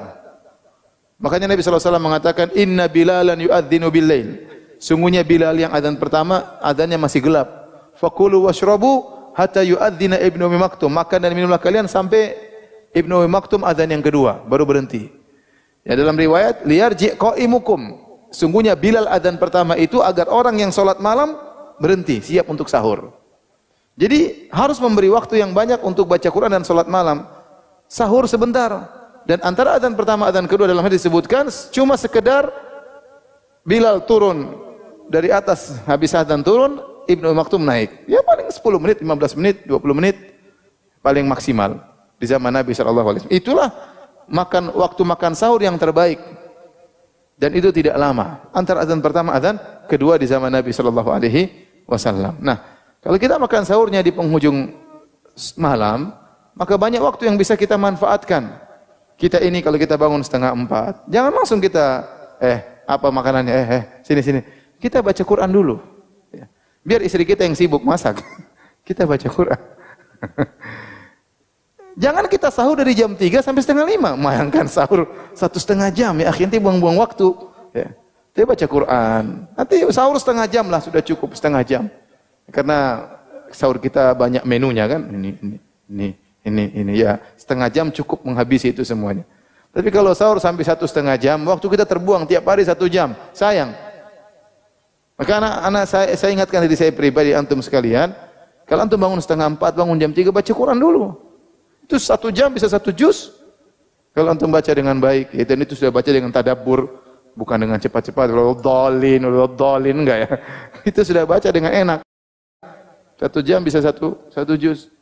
Makanya Nabi sallallahu alaihi wasallam mengatakan, "Inna Bilalan yu'adzinu bil-lail." Sungguhnya Bilal yang azan pertama, azannya masih gelap. Fakulu washrabu hatta yu'adzina Ibnu Ummi Maktum. Makan dan minumlah kalian sampai Ibnu Ummi Maktum azan yang kedua, baru berhenti. Ya, dalam riwayat liyarji qa'imukum. Sungguhnya Bilal azan pertama itu agar orang yang salat malam berhenti, siap untuk sahur. Jadi harus memberi waktu yang banyak untuk baca Quran dan salat malam. Sahur sebentar. Dan antara azan pertama azan kedua dalam hadis disebutkan cuma sekedar Bilal turun dari atas, habis azan turun, Ibnu Maktum naik. Ya paling 10 menit, 15 menit, 20 menit paling maksimal di zaman Nabi sallallahu alaihi wasallam. Itulah waktu makan sahur yang terbaik. Dan itu tidak lama. Antara azan pertama, azan kedua di zaman Nabi sallallahu alaihi wasallam. Nah, kalau kita makan sahurnya di penghujung malam, maka banyak waktu yang bisa kita manfaatkan. Kita ini kalau kita bangun 3:30, jangan langsung kita apa makanannya? Sini. Kita baca Quran dulu. Ya. Biar istri kita yang sibuk masak. Kita baca Quran. Jangan kita sahur dari jam 3 sampai 4:30. Bayangkan sahur 1,5 jam ya, akhirnya buang-buang waktu. Ya. Dia baca Quran. Nanti sahur 1/2 jam lah, sudah cukup 1/2 jam. Karena sahur kita banyak menunya kan. Ini ya, 1/2 jam cukup menghabisi itu semuanya. Tapi kalau sahur sampai 1,5 jam, waktu kita terbuang tiap hari 1 jam. Sayang. Maka anak saya ingatkan diri saya pribadi, antum sekalian, kalau antum bangun 3:30, bangun jam 3, baca Quran dulu. Itu 1 jam bisa 1 juz. Kalau antum baca dengan baik, dan itu sudah baca dengan tadabbur, bukan dengan cepat-cepat, dolin, enggak ya. Itu sudah baca dengan enak. 1 jam bisa 1 juz.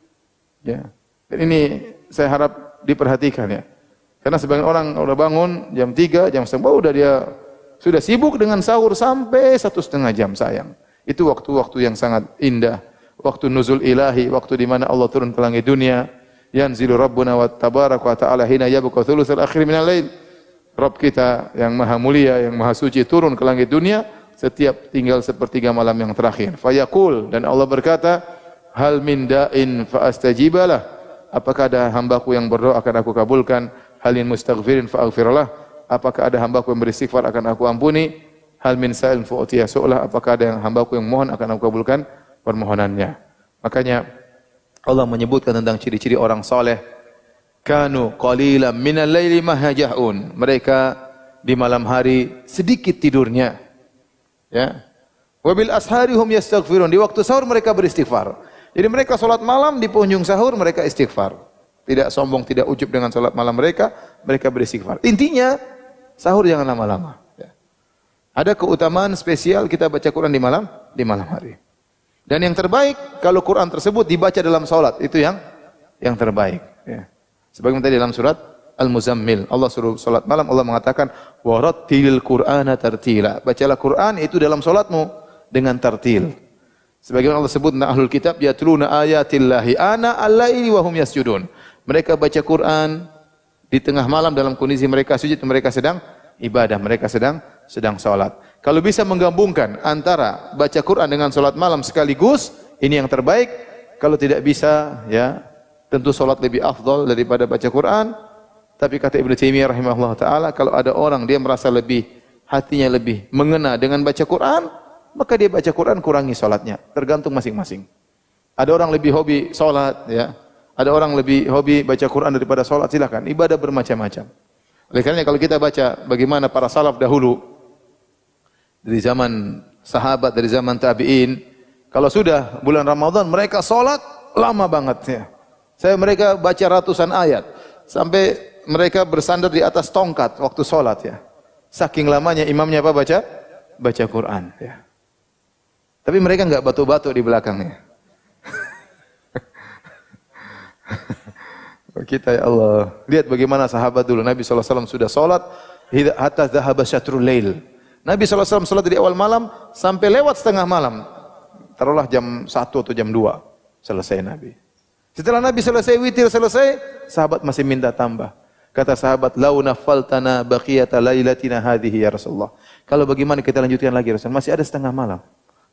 Ya. Dan ini saya harap diperhatikan ya. Karena sebagian orang udah bangun jam 3, jam 1:30, udah dia sudah sibuk dengan sahur sampai 1,5 jam, sayang. Itu waktu-waktu yang sangat indah. Waktu nuzul ilahi, waktu di mana Allah turun ke langit dunia. Yanzilu Rabbuna wa tabaraka wa ta'ala hina yabqa thulutsal akhir minal lail. Rabb kita yang maha mulia, yang maha suci turun ke langit dunia setiap tinggal sepertiga malam yang terakhir. Fayaqul, dan Allah berkata, hal min da'in fa astajibalah. Apakah ada hambaku yang berdoa akan aku kabulkan? Hal min mustaghfirin fa aghfirlah. Apakah ada hambaku yang beristighfar akan aku ampuni? Hal min sa'il fa utiya su'lah. Apakah ada yang hambaku yang mohon akan aku kabulkan permohonannya? Makanya Allah menyebutkan tentang ciri-ciri orang saleh. Kanu qalilan minal laili mahja'un. Mereka di malam hari sedikit tidurnya. Ya. Wa bil ashari hum yastaghfirun. Di waktu sahur mereka beristighfar. Jadi mereka salat malam, di penghujung sahur mereka istighfar. Tidak sombong, tidak ujub dengan salat malam mereka beristighfar. Intinya sahur jangan lama-lama. Ya. Ada keutamaan spesial kita baca Quran di malam hari. Dan yang terbaik kalau Quran tersebut dibaca dalam salat, itu yang terbaik. Ya. Sebagaimana tadi dalam surat Al-Muzammil, Allah suruh salat malam, Allah mengatakan warattilil Qur'ana tartila. Bacalah Quran itu dalam salatmu dengan tartil. Sebagaimana Allah sebut tentang ahlul kitab, yatluna ayatillahi ana al-laili wa hum yasjudun. Mereka baca Quran di tengah malam dalam kondisi mereka sujud, mereka sedang ibadah, mereka sedang salat. Kalau bisa menggabungkan antara baca Quran dengan salat malam sekaligus, ini yang terbaik. Kalau tidak bisa, ya tentu salat lebih afdal daripada baca Quran. Tapi kata Ibnu Taimiyah rahimahullah taala, kalau ada orang dia merasa lebih hatinya lebih mengena dengan baca Quran, maka dia baca Quran, kurangi salatnya. Tergantung masing-masing. Ada orang lebih hobi salat, ya. Ada orang lebih hobi baca Quran daripada salat, silakan. Ibadah bermacam-macam. Oleh karena kalau kita baca bagaimana para salaf dahulu dari zaman sahabat, dari zaman tabi'in, kalau sudah bulan Ramadan mereka salat lama banget ya. Mereka baca ratusan ayat sampai mereka bersandar di atas tongkat waktu salat ya. Saking lamanya imamnya apa baca Quran ya. Tapi mereka enggak batu-batu di belakangnya. Kita ya Allah, lihat bagaimana sahabat dulu. Nabi SAW sudah salat hatta dhahaba syatrul lail. Nabi SAW salat dari awal malam sampai lewat setengah malam. Taruhlah jam 1 atau jam 2 selesai Nabi. Setelah Nabi selesai witir sahabat masih minta tambah. Kata sahabat, "Lau nafaltana baqiyata lailatina hadhihi ya Rasulullah." Kalau bagaimana kita lanjutkan lagi Rasul? Masih ada setengah malam.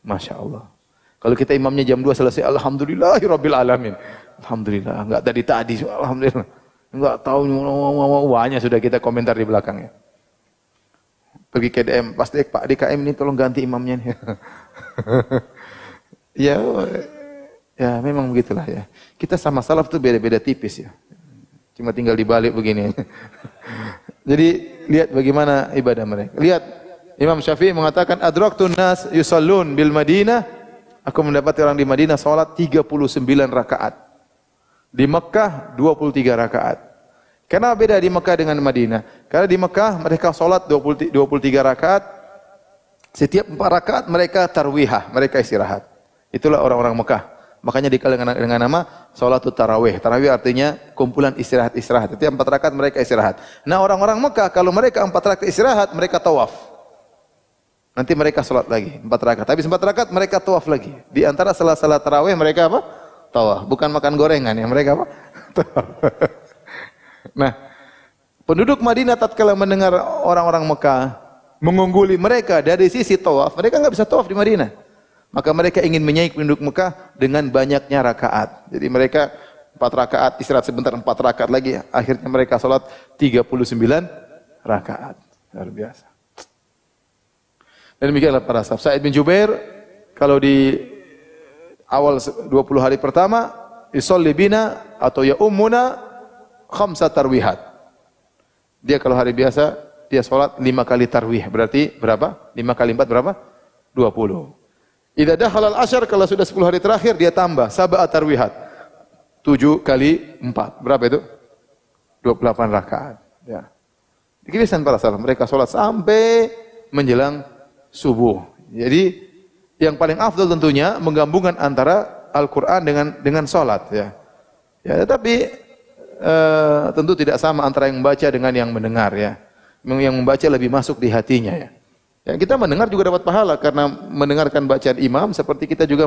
Masya Allah. Kalau kita imamnya jam 2 selesai, alhamdulillahirabbil alamin. Alhamdulillah, enggak tadi, alhamdulillah. Enggak tahu banyak sudah kita komentar di belakangnya. Pergi ke DM, pasti Pak DKM ini tolong ganti imamnya nih. Ya memang begitulah ya. Kita sama salaf tuh beda-beda tipis ya. Cuma tinggal dibalik begini. Jadi lihat bagaimana ibadah mereka. Lihat Imam Syafi'i mengatakan adraktun nas yusallun bil Madinah. Aku mendapati orang di Madinah salat 39 rakaat. Di Mekah 23 rakaat. Kenapa beda di Mekah dengan Madinah? Karena di Mekah mereka salat 23 rakaat. Setiap 4 rakaat mereka tarwihah, mereka istirahat. Itulah orang-orang Mekah. Makanya dikenal dengan nama salatul tarawih. Tarawih artinya kumpulan istirahat-istirahat. Setiap 4 rakaat mereka istirahat. Nah, orang-orang Mekah kalau mereka 4 rakaat istirahat, mereka tawaf. Nanti mereka salat lagi 4 rakaat. Habis 4 rakaat mereka tawaf lagi. Di antara salat tarawih mereka apa? Tawaf. Bukan makan gorengan ya, mereka apa? Tawaf. Nah, penduduk Madinah tatkala mendengar orang-orang Mekah mengungguli mereka dari sisi tawaf, mereka enggak bisa tawaf di Madinah. Maka mereka ingin menyaing penduduk Mekah dengan banyaknya rakaat. Jadi mereka 4 rakaat, istirahat sebentar 4 rakaat lagi, akhirnya mereka salat 39 rakaat. Luar biasa. Dan demikianlah para sahabat. Sa'id bin Jubair kalau di awal 20 hari pertama yusolli bina atau ya ummuna khamsa tarwihat. Dia kalau hari biasa dia salat 5 kali tarwih. Berarti berapa? 5 kali 4 berapa? 20. Idza dakhala al-ashr kalau sudah 10 hari terakhir dia tambah sab'a tarwihat. 7 kali 4. Berapa itu? 28 rakaat. Ya. Dikirisan para sahabat mereka salat sampai menjelang subuh. Jadi yang paling afdal tentunya menggabungkan antara Al-Qur'an dengan salat ya. Ya, tetapi tentu tidak sama antara yang membaca dengan yang mendengar ya. Yang membaca lebih masuk di hatinya ya. Ya, kita mendengar juga dapat pahala karena mendengarkan bacaan imam seperti kita juga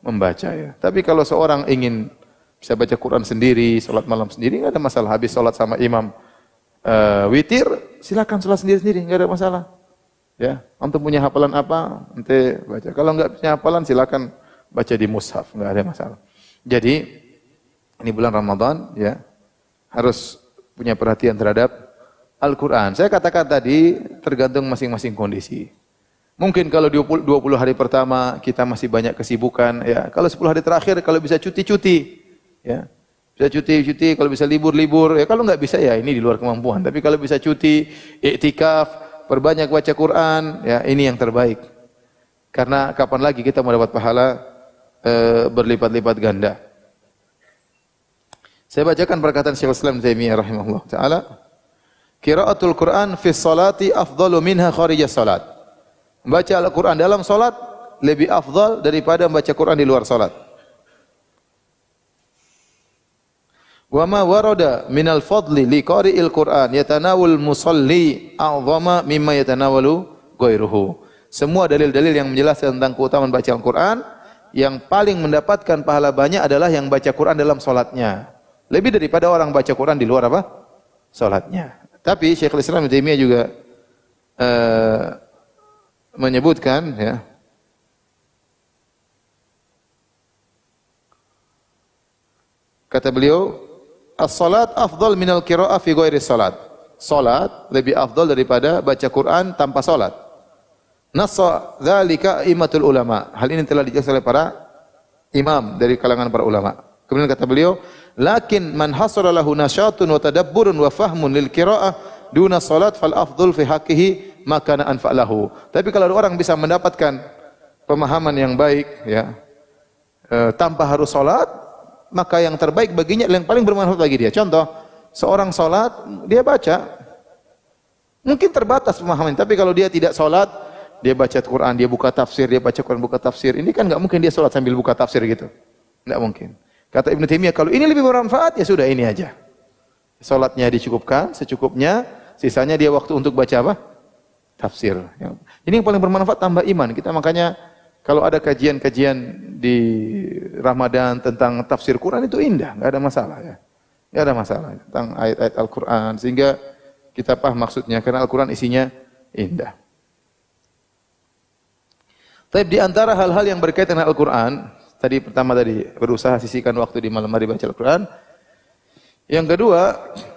membaca ya. Tapi kalau seorang ingin bisa baca Quran sendiri, salat malam sendiri enggak ada masalah. Habis salat sama imam witir, silakan salat sendiri-sendiri, enggak ada masalah. Ya, antum punya hafalan apa? Ente baca. Kalau enggak punya hafalan silakan baca di mushaf, enggak ada masalah. Jadi ini bulan Ramadan ya, harus punya perhatian terhadap Al-Qur'an. Saya katakan tadi tergantung masing-masing kondisi. Mungkin kalau 20 hari pertama kita masih banyak kesibukan ya. Kalau 10 hari terakhir kalau bisa cuti-cuti ya. Bisa cuti-cuti, kalau bisa libur-libur ya. Kalau enggak bisa ya ini di luar kemampuan. Tapi kalau bisa cuti, iktikaf, perbanyak baca Quran, ya ini yang terbaik. Karena kapan lagi kita mau dapat pahala berlipat-lipat ganda. Saya bacakan perkataan Syekhul Islam Taimiyah rahimahullah taala. Qiraatul Quran fi sholati afdalu minha kharija salat. Membaca Al-Quran dalam salat lebih afdal daripada membaca Quran di luar salat. Wa ma warada minal fadli li qari'il Qur'an yatanawul musalli a'zama mimma yatanawalu ghairuhu. Semua dalil-dalil yang menjelaskan tentang keutamaan baca Al-Quran, yang paling mendapatkan pahala banyak adalah yang baca Quran dalam salatnya. Lebih daripada orang baca Quran di luar apa? Salatnya. Tapi Syekhul Islam Ibnu Taimiyah juga menyebutkan ya, kata beliau, as-salat afdal minal qira'ah fi ghairi salat. Salat lebih afdal daripada baca Quran tanpa salat. Nassa dzalika a'immatul ulama. Hal ini telah dijelaskan oleh para imam dari kalangan para ulama. Kemudian kata beliau, lakin man hasara lahu nasyatun wa tadabburun wa fahmun lil qira'ah duna salat fal afdal fi haqqihi ma kana anfa'lahu. Tapi kalau orang bisa mendapatkan pemahaman yang baik ya, tanpa harus salat, maka yang terbaik baginya, yang paling bermanfaat bagi dia. Contoh, seorang salat, dia baca, mungkin terbatas pemahaman, tapi kalau dia tidak salat, dia baca Quran, dia buka tafsir, dia baca Quran, buka tafsir, ini kan enggak mungkin dia salat sambil buka tafsir gitu. Enggak mungkin. Kata Ibnu Taimiyah, kalau ini lebih bermanfaat, ya sudah ini aja. Salatnya dicukupkan, secukupnya, sisanya dia waktu untuk baca apa? Tafsir. Ini yang paling bermanfaat, tambah iman. Kita makanya, kalau ada kajian-kajian di Ramadan tentang tafsir Quran itu indah, enggak ada masalah ya. Enggak ada masalah tentang ayat-ayat Al-Quran, sehingga kita paham maksudnya, karena Al-Quran isinya indah. Tapi di antara hal-hal yang berkaitan dengan Al-Quran, pertama berusaha sisihkan waktu di malam hari baca Al-Quran. Yang kedua,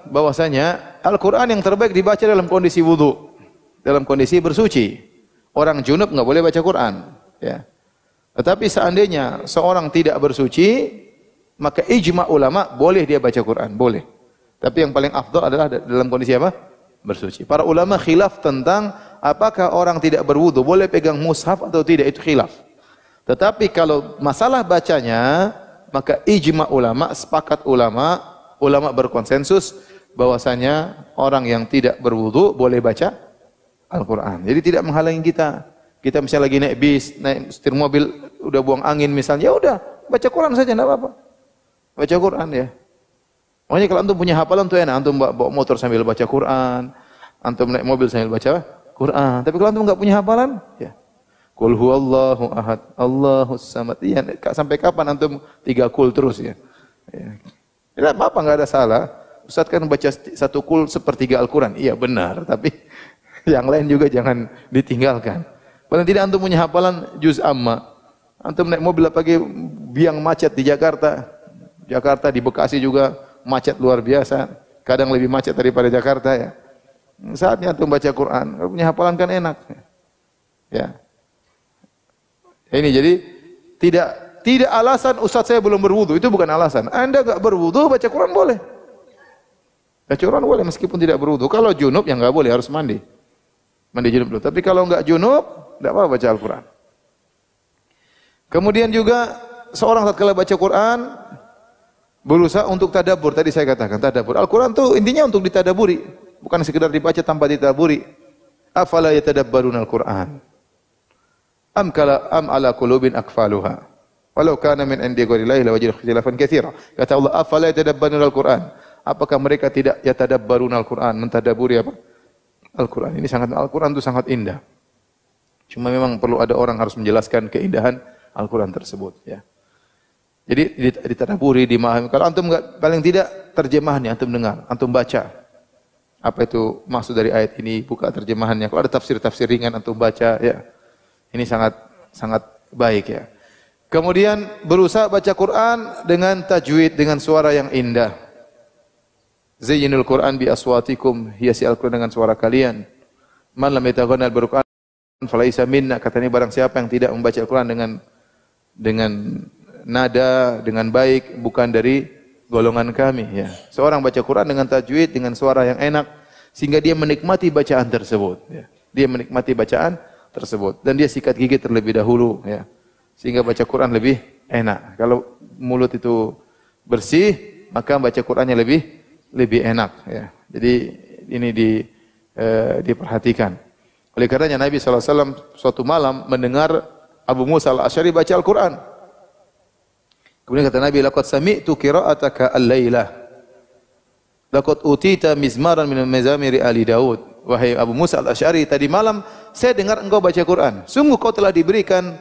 bahwasanya Al-Quran yang terbaik dibaca dalam kondisi wudu, dalam kondisi bersuci. Orang junub enggak boleh baca Quran, ya. Tetapi seandainya seorang tidak bersuci, maka ijma ulama boleh dia baca Quran, boleh. Tapi yang paling afdal adalah dalam kondisi apa? Bersuci. Para ulama khilaf tentang apakah orang tidak berwudu boleh pegang mushaf atau tidak, itu khilaf. Tetapi kalau masalah bacanya, maka ijma ulama, sepakat ulama berkonsensus bahwasanya orang yang tidak berwudu boleh baca Al-Quran. Jadi tidak menghalangi kita. Kita misalnya lagi naik bis, naik setir mobil, udah buang angin misalnya, ya udah baca Quran saja, enggak apa-apa. Baca Quran ya. Makanya kalau antum punya hafalan tuh enak, antum bawa motor sambil baca Quran, antum naik mobil sambil baca Quran. Tapi kalau antum enggak punya hafalan, ya. Qul huwallahu ahad, Allahus samad. Iya, sampai kapan antum 3 qul terus ya? Ya. Tidak apa-apa, enggak ada salah. Ustaz kan baca 1 qul sepertiga Al-Quran. Iya benar, tapi yang lain juga jangan ditinggalkan. Paling tidak antum punya hafalan juz amma. Antum naik mobil pagi biang macet di Jakarta. Jakarta di Bekasi juga macet luar biasa. Kadang lebih macet daripada Jakarta ya. Saatnya antum baca Quran. Kalau punya hafalan kan enak. Ya. Ini jadi tidak alasan Ustaz saya belum berwudu, itu bukan alasan. Anda enggak berwudu baca Quran boleh. Baca Quran boleh meskipun tidak berwudu. Kalau junub yang enggak boleh, harus mandi. Mandi junub dulu. Tapi kalau enggak junub, enggak apa-apa baca Al-Quran. Kemudian juga seorang tatkala baca Quran berusaha untuk tadabbur. Tadi saya katakan tadabbur. Al-Quran itu intinya untuk ditadaburi, bukan sekedar dibaca tanpa ditadaburi. Afala yatadabbaruna al-Quran? Am ala qulubin akfaluha? Walau kana min indi ghairillahi lawajadu ikhtilafan katsira. Kata Allah, afala yatadabbaruna al-Quran? Apakah mereka tidak yatadabbaruna al-Quran, mentadaburi apa? Al-Quran. Al-Quran itu sangat indah. Cuma memang perlu ada orang harus menjelaskan keindahan Al-Quran tersebut ya. Jadi ditadaburi, dimahami. Kalau antum enggak, paling tidak terjemahannya antum dengar, antum baca. Apa itu maksud dari ayat ini, buka terjemahannya. Kalau ada tafsir-tafsir ringan antum baca ya. Ini sangat baik ya. Kemudian berusaha baca Quran dengan tajwid, dengan suara yang indah. Zayyinul Quran bi aswatikum, hiasi Al-Quran dengan suara kalian. Man lam yataghannal bil Quran falaisa minna. Katanya barang siapa yang tidak membaca Al-Quran dengan nada, dengan baik, bukan dari golongan kami ya. Seorang baca Quran dengan tajwid, dengan suara yang enak sehingga dia menikmati bacaan tersebut ya. Dia menikmati bacaan tersebut dan dia sikat gigi terlebih dahulu ya. Sehingga baca Quran lebih enak. Kalau mulut itu bersih, maka baca Qurannya lebih enak ya. Jadi ini diperhatikan. Oleh karenanya Nabi SAW suatu malam mendengar Abu Musa al-Asy'ari baca Al-Quran. Kemudian kata Nabi, laqad sami'tu qira'ataka al-lailah. Laqad utita mizmaran min mazamiri ali Daud. Wahai Abu Musa al-Asy'ari, tadi malam saya dengar engkau baca Quran. Sungguh kau telah diberikan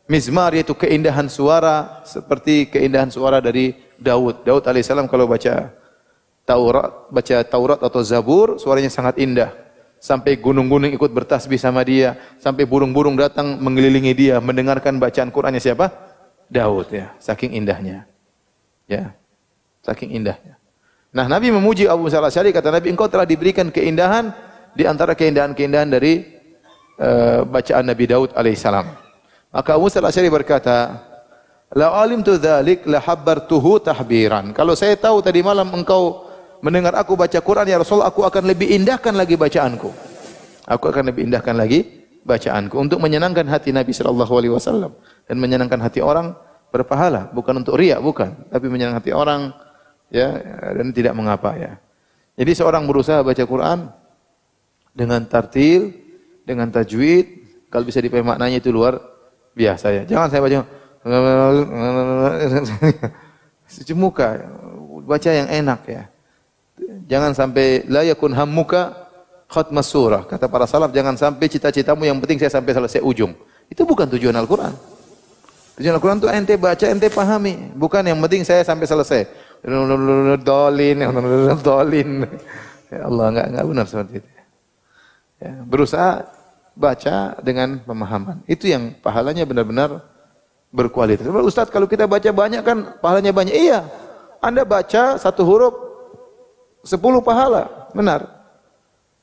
mizmar, yaitu keindahan suara seperti keindahan suara dari Daud. Daud alaihissalam kalau baca Taurat atau Zabur, suaranya sangat indah. Sampai gunung-gunung ikut bertasbih sama dia, sampai burung-burung datang mengelilingi dia mendengarkan bacaan Qur'annya siapa? Daud ya, saking indahnya. Ya. Saking indahnya. Nah, Nabi memuji Abu Musa al-Asy'ari, kata Nabi, engkau telah diberikan keindahan di antara keindahan-keindahan dari bacaan Nabi Daud alaihissalam. Maka Abu Musa al-Asy'ari berkata, la alimtu dzalik la habbartuhu tahbiran. Kalau saya tahu tadi malam engkau mendengar aku baca Quran ya Rasul, aku akan lebih indahkan lagi bacaanku. Aku akan lebih indahkan lagi bacaanku untuk menyenangkan hati Nabi sallallahu alaihi wasallam dan menyenangkan hati orang berpahala, bukan untuk riya, bukan, tapi menyenangkan hati orang ya, dan tidak mengapa ya. Jadi seorang berusaha baca Quran dengan tartil, dengan tajwid, kalau bisa dipahami maknanya itu luar biasa ya. Jangan saya baca cuci muka, baca yang enak ya. Jangan sampai la yakun hammuka khatmas surah. Kata para salaf, jangan sampai cita-citamu yang penting saya sampai selesai ujung. Itu bukan tujuan Al-Quran. Tujuan Al-Quran itu ente baca, ente pahami. Bukan yang penting saya sampai selesai. Dolin. Ya Allah, enggak benar seperti itu. Ya, berusaha baca dengan pemahaman. Itu yang pahalanya benar-benar berkualitas. Ustaz, kalau kita baca banyak kan pahalanya banyak. Iya. Anda baca satu huruf 10 pahala, benar.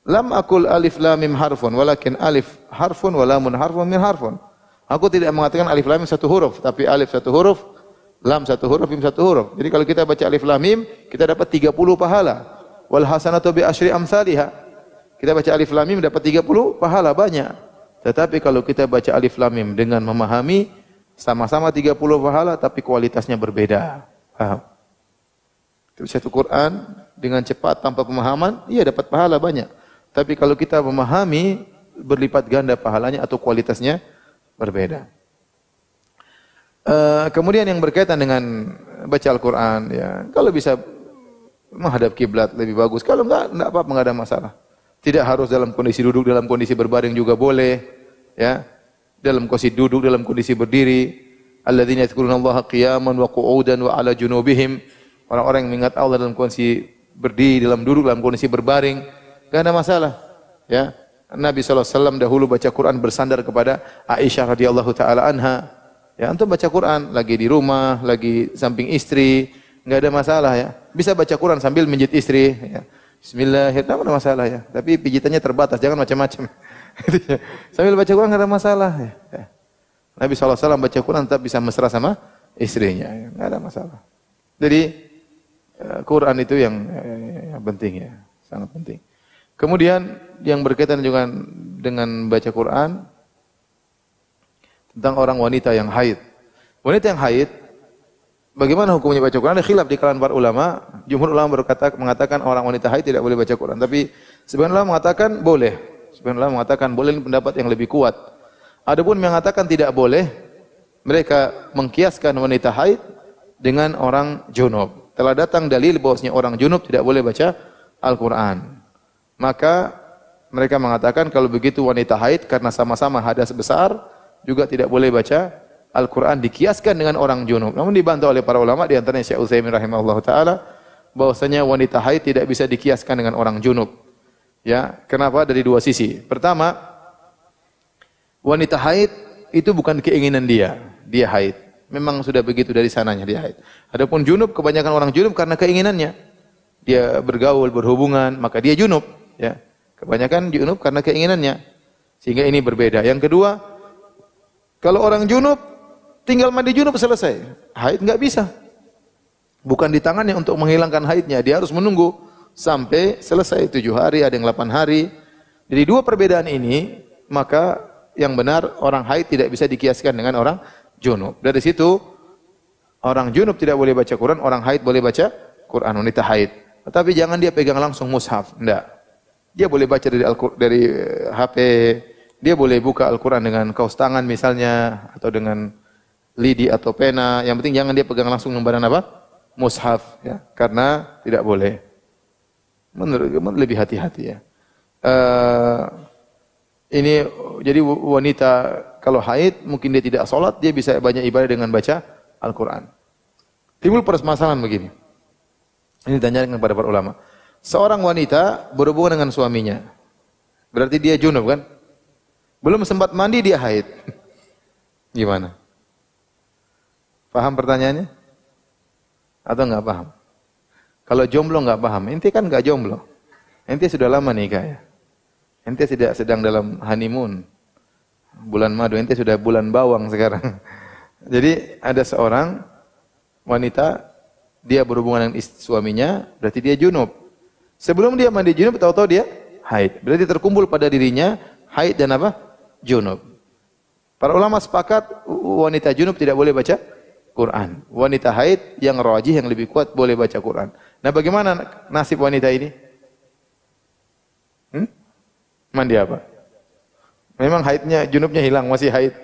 Lam aqul alif lam mim harfun, walakin alif harfun wa lamun harfun min harfun. Aku tidak mengatakan alif lam mim satu huruf, tapi alif satu huruf, lam satu huruf, mim satu huruf. Jadi kalau kita baca alif lam mim, kita dapat 30 pahala. Wal hasanatu bi asyri amsalihha. Kita baca alif lam mim dapat 30 pahala, banyak. Tetapi kalau kita baca alif lam mim dengan memahami, sama-sama 30 pahala tapi kualitasnya berbeda. Paham? Satu Quran dengan cepat tanpa pemahaman, iya dapat pahala banyak. Tapi kalau kita memahami, berlipat ganda pahalanya atau kualitasnya berbeda. Kemudian yang berkaitan dengan baca Al-Quran, ya, kalau bisa menghadap kiblat lebih bagus. Kalau enggak apa-apa, enggak ada masalah. Tidak harus dalam kondisi duduk, dalam kondisi berbaring juga boleh, ya. Dalam kondisi duduk, dalam kondisi berdiri. Alladzina yadhkurunallaha qiyaman wa qu'udan wa 'ala junubihim. Orang-orang yang mengingat Allah dalam kondisi berdiri, dalam duduk, dalam kondisi berbaring, enggak ada masalah, ya. Nabi SAW dahulu baca Quran bersandar kepada Aisyah radhiyallahu taala anha. Ya, antum baca Quran lagi di rumah, lagi samping istri, enggak ada masalah ya. Bisa baca Quran sambil menjit istri, ya. Bismillahirrahmanirrahim, enggak ada masalah ya. Tapi pijitannya terbatas, jangan macam-macam. Sambil baca Quran enggak ada masalah ya. Nabi SAW baca Quran tetap bisa mesra sama istrinya, ya. Enggak ada masalah. Jadi Quran itu yang penting ya, sangat penting. Kemudian yang berkaitan juga dengan baca Quran tentang orang wanita yang haid. Wanita yang haid, bagaimana hukumnya baca Quran? Ada khilaf di kalangan para ulama. Jumhur ulama mengatakan orang wanita haid tidak boleh baca Quran. Tapi sebagian ulama mengatakan boleh. Sebagian ulama mengatakan boleh, ini pendapat yang lebih kuat. Adapun yang mengatakan tidak boleh, mereka mengkiaskan wanita haid dengan orang junub. Telah datang dalil bahwasanya orang junub tidak boleh baca Al-Quran. Maka mereka mengatakan kalau begitu wanita haid karena sama-sama hadas besar juga tidak boleh baca Al-Quran, dikiaskan dengan orang junub. Namun dibantah oleh para ulama, di antaranya Syekh Utsaimin rahimahullah taala, bahwasanya wanita haid tidak bisa dikiaskan dengan orang junub. Ya, kenapa? Dari dua sisi. Pertama, wanita haid itu bukan keinginan dia haid. Memang sudah begitu dari sananya dia haid. Adapun junub, kebanyakan orang junub karena keinginannya. Dia bergaul, berhubungan, maka dia junub. Ya, kebanyakan junub karena keinginannya. Sehingga ini berbeda. Yang kedua, kalau orang junub tinggal mandi junub selesai. Haid enggak bisa. Bukan di tangannya untuk menghilangkan haidnya, dia harus menunggu sampai selesai 7 hari, ada yang 8 hari. Jadi dua perbedaan ini, maka yang benar orang haid tidak bisa dikiaskan dengan orang junub. Dari situ orang junub tidak boleh baca Quran, orang haid boleh baca Quran, wanita haid. Tetapi jangan dia pegang langsung mushaf, enggak. Dia boleh baca dari HP, dia boleh buka Al-Quran dengan kaus tangan misalnya, atau dengan lidi atau pena. Yang penting jangan dia pegang langsung lembaran apa? Mushaf, ya. Karena tidak boleh. Menurut lebih hati-hati ya. Ini jadi wanita kalau haid mungkin dia tidak sholat, dia bisa banyak ibadah dengan baca Al-Quran. Timbul permasalahan begini. Ini ditanyakan kepada para ulama. Seorang wanita berhubungan dengan suaminya. Berarti dia junub kan? Belum sempat mandi dia haid. Gimana? Paham pertanyaannya? Atau enggak paham? Kalau jomblo enggak paham. Ente kan enggak jomblo. Ente sudah lama nikah ya. Ente tidak sedang dalam honeymoon. Bulan madu, ente sudah bulan bawang sekarang. Jadi ada seorang wanita, dia berhubungan dengan suaminya, berarti dia junub. Sebelum dia mandi junub, tahu-tahu dia haid. Berarti terkumpul pada dirinya haid dan apa? Junub. Para ulama sepakat wanita junub tidak boleh baca Quran. Wanita haid yang rajih, yang lebih kuat boleh baca Quran. Nah, bagaimana nasib wanita ini? Mandi apa? Memang haidnya, junubnya hilang, masih haid.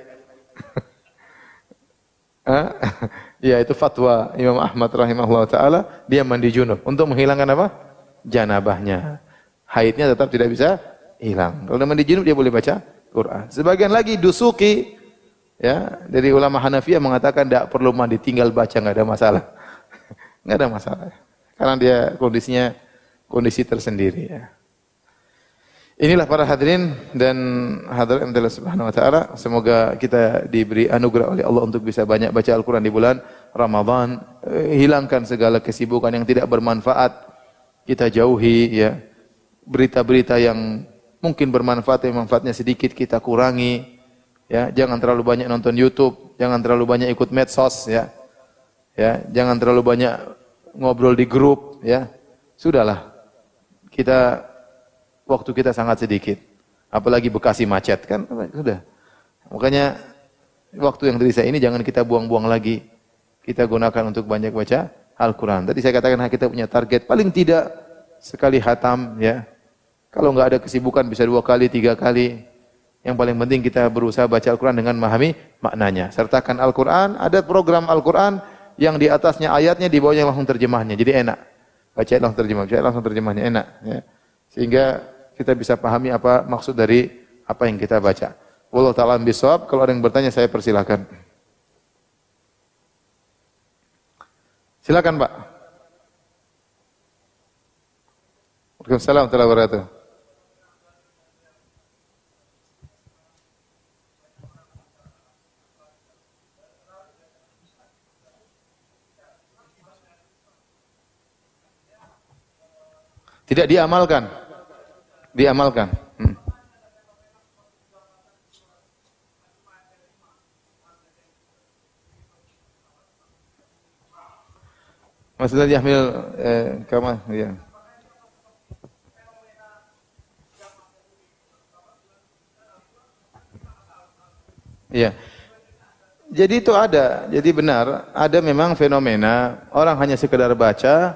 Ya, itu fatwa Imam Ahmad rahimahullah taala, dia mandi junub untuk menghilangkan apa? Janabahnya. Haidnya tetap tidak bisa hilang. Kalau mandi junub dia boleh baca Quran. Sebagian lagi Dusuki, ya, dari ulama Hanafiyah mengatakan tidak perlu mandi, tinggal baca, enggak ada masalah. Enggak ada masalah. Karena dia kondisinya kondisi tersendiri ya. Inilah para hadirin dan hadirat Allah Subhanahu wa taala, semoga kita diberi anugerah oleh Allah untuk bisa banyak baca Al-Qur'an di bulan Ramadan, hilangkan segala kesibukan yang tidak bermanfaat, kita jauhi ya. Berita-berita yang mungkin bermanfaat, yang manfaatnya sedikit kita kurangi ya. Jangan terlalu banyak nonton YouTube, jangan terlalu banyak ikut medsos ya. Ya, jangan terlalu banyak ngobrol di grup ya. Sudahlah. Waktu kita sangat sedikit. Apalagi Bekasi macet kan, sudah. Makanya waktu yang tersisa ini jangan kita buang-buang lagi. Kita gunakan untuk banyak baca Al-Quran. Tadi saya katakan kita punya target paling tidak sekali khatam ya. Kalau enggak ada kesibukan bisa 2 kali, 3 kali. Yang paling penting kita berusaha baca Al-Quran dengan memahami maknanya. Sertakan Al-Quran, ada program Al-Quran yang di atasnya ayatnya, di bawahnya langsung terjemahnya. Jadi enak. Baca langsung terjemahnya enak ya. Sehingga kita bisa pahami apa maksud dari apa yang kita baca. Wallahu ta'ala bishawab. Kalau ada yang bertanya saya persilakan. Silakan, Pak. Waalaikumsalam warahmatullahi wabarakatuh. Tidak diamalkan. Diamalkan. Maksudnya Yahmil kama ya. Iya. Jadi itu ada. Jadi benar, ada memang fenomena orang hanya sekedar baca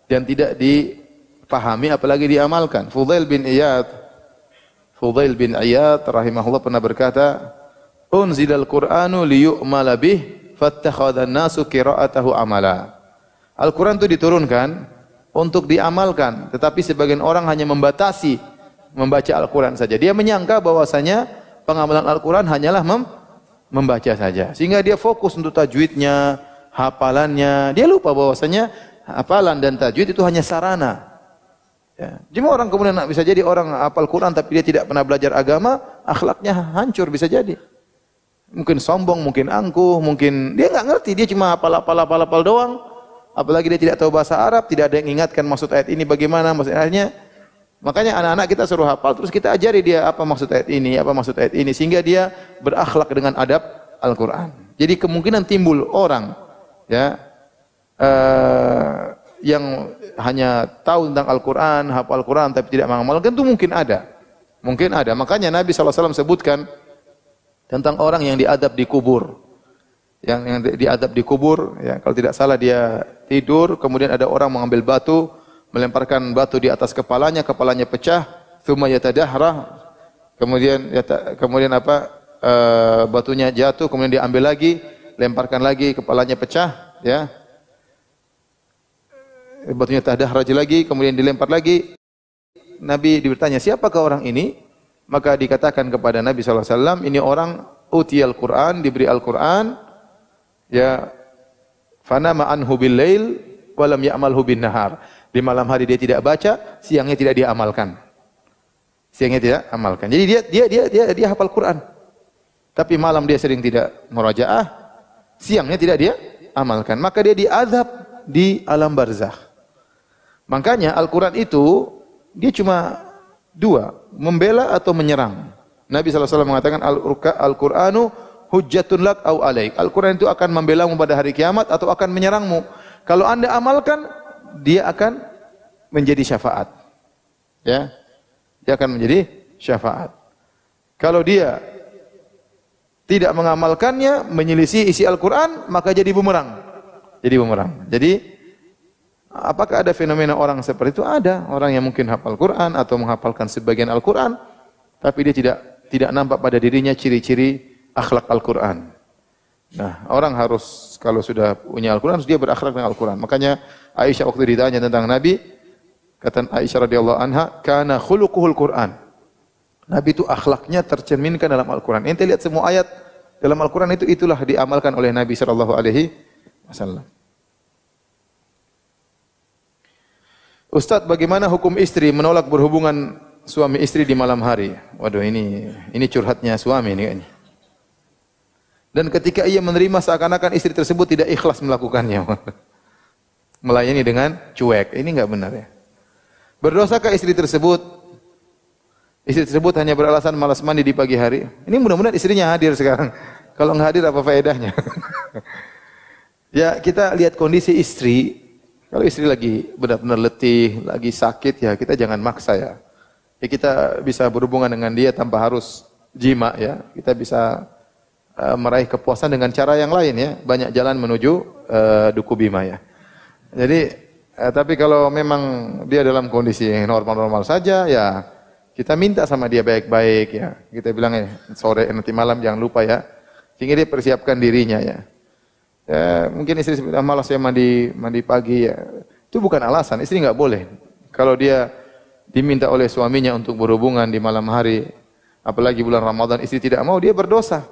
dan tidak dipahami apalagi diamalkan. Fudail bin Iyad rahimahullah pernah berkata, "Unzilal Qur'anu liyu'mala bih fattakhadhan nasu qira'atahu amala." Al-Quran itu diturunkan untuk diamalkan, tetapi sebagian orang hanya membatasi membaca Al-Quran saja. Dia menyangka bahwasanya pengamalan Al-Quran hanyalah membaca saja. Sehingga dia fokus untuk tajwidnya, hafalannya. Dia lupa bahwasanya hafalan dan tajwid itu hanya sarana. Ya. Cuma orang kemudian bisa jadi orang hafal Quran tapi dia tidak pernah belajar agama, akhlaknya hancur bisa jadi. Mungkin sombong, mungkin angkuh, mungkin dia nggak ngerti, dia cuma hafal doang. Apalagi dia tidak tahu bahasa Arab, tidak ada yang ingatkan maksud ayat ini bagaimana, maksud ayatnya. Makanya anak-anak kita suruh hafal, terus kita ajari dia apa maksud ayat ini, apa maksud ayat ini, sehingga dia berakhlak dengan adab Al-Quran. Jadi kemungkinan timbul orang ya yang hanya tahu tentang Al-Quran, hafal Al-Quran, tapi tidak mengamalkan, itu mungkin ada. Mungkin ada. Makanya Nabi SAW sebutkan tentang orang yang diadab di kubur. Yang diadab di kubur, ya, kalau tidak salah dia tidur, kemudian ada orang mengambil batu, melemparkan batu di atas kepalanya, kepalanya pecah, tsumma yatadahrah, kemudian batunya jatuh, kemudian diambil lagi, lemparkan lagi, kepalanya pecah, ya. Batunya tadahrah lagi, kemudian dilempar lagi. Nabi bertanya, siapakah orang ini? Maka dikatakan kepada Nabi SAW, ini orang utiyal Quran, diberi Al-Quran, ya, fanama anhu bil lail wa lam ya'malhu bin nahar. Di malam hari dia tidak baca, siangnya tidak dia amalkan. Siangnya tidak amalkan. Jadi dia hafal Quran. Tapi malam dia sering tidak murajaah, siangnya tidak dia amalkan. Maka dia diazab di alam barzakh. Makanya Al-Quran itu dia cuma dua, membela atau menyerang. Nabi SAW mengatakan Al-Quranu hujjatun lak au alaik. Al-Quran itu akan membelamu pada hari kiamat atau akan menyerangmu. Kalau Anda amalkan, dia akan menjadi syafaat. Ya. Dia akan menjadi syafaat. Kalau dia tidak mengamalkannya, menyelisih isi Al-Quran, maka jadi bumerang. Jadi bumerang. Jadi apakah ada fenomena orang seperti itu? Ada. Orang yang mungkin hafal Quran atau menghafalkan sebagian Al-Quran, tapi dia tidak nampak pada dirinya ciri-ciri akhlak Al-Quran. Nah, orang harus kalau sudah punya Al-Quran, harus dia berakhlak dengan Al-Quran. Makanya Aisyah waktu ditanya tentang Nabi, kata Aisyah radhiyallahu anha, kana khuluquhul Quran. Nabi itu akhlaknya tercerminkan dalam Al-Quran. Ente lihat semua ayat dalam Al-Quran itulah diamalkan oleh Nabi sallallahu alaihi wasallam. Ustaz, bagaimana hukum istri menolak berhubungan suami istri di malam hari? Waduh, ini curhatnya suami ini kayaknya. Dan ketika ia menerima seakan-akan istri tersebut tidak ikhlas melakukannya. Melayani dengan cuek. Ini enggak benar ya. Berdosakah istri tersebut? Istri tersebut hanya beralasan malas mandi di pagi hari. Ini mudah-mudahan istrinya hadir sekarang. Kalau enggak hadir apa faedahnya? Ya, kita lihat kondisi istri. Kalau istri lagi benar-benar letih, lagi sakit, ya kita jangan maksa ya. Ya kita bisa berhubungan dengan dia tanpa harus jima ya. Kita bisa meraih kepuasan dengan cara yang lain ya. Banyak jalan menuju Duku Bima ya. Jadi tapi kalau memang dia dalam kondisi yang normal-normal saja ya kita minta sama dia baik-baik ya. Kita bilang ya sore nanti malam jangan lupa ya. Sehingga dia persiapkan dirinya ya. Ya mungkin istri malas ya mandi pagi ya. Itu bukan alasan. Istri enggak boleh. Kalau dia diminta oleh suaminya untuk berhubungan di malam hari, apalagi bulan Ramadan, istri tidak mau, dia berdosa.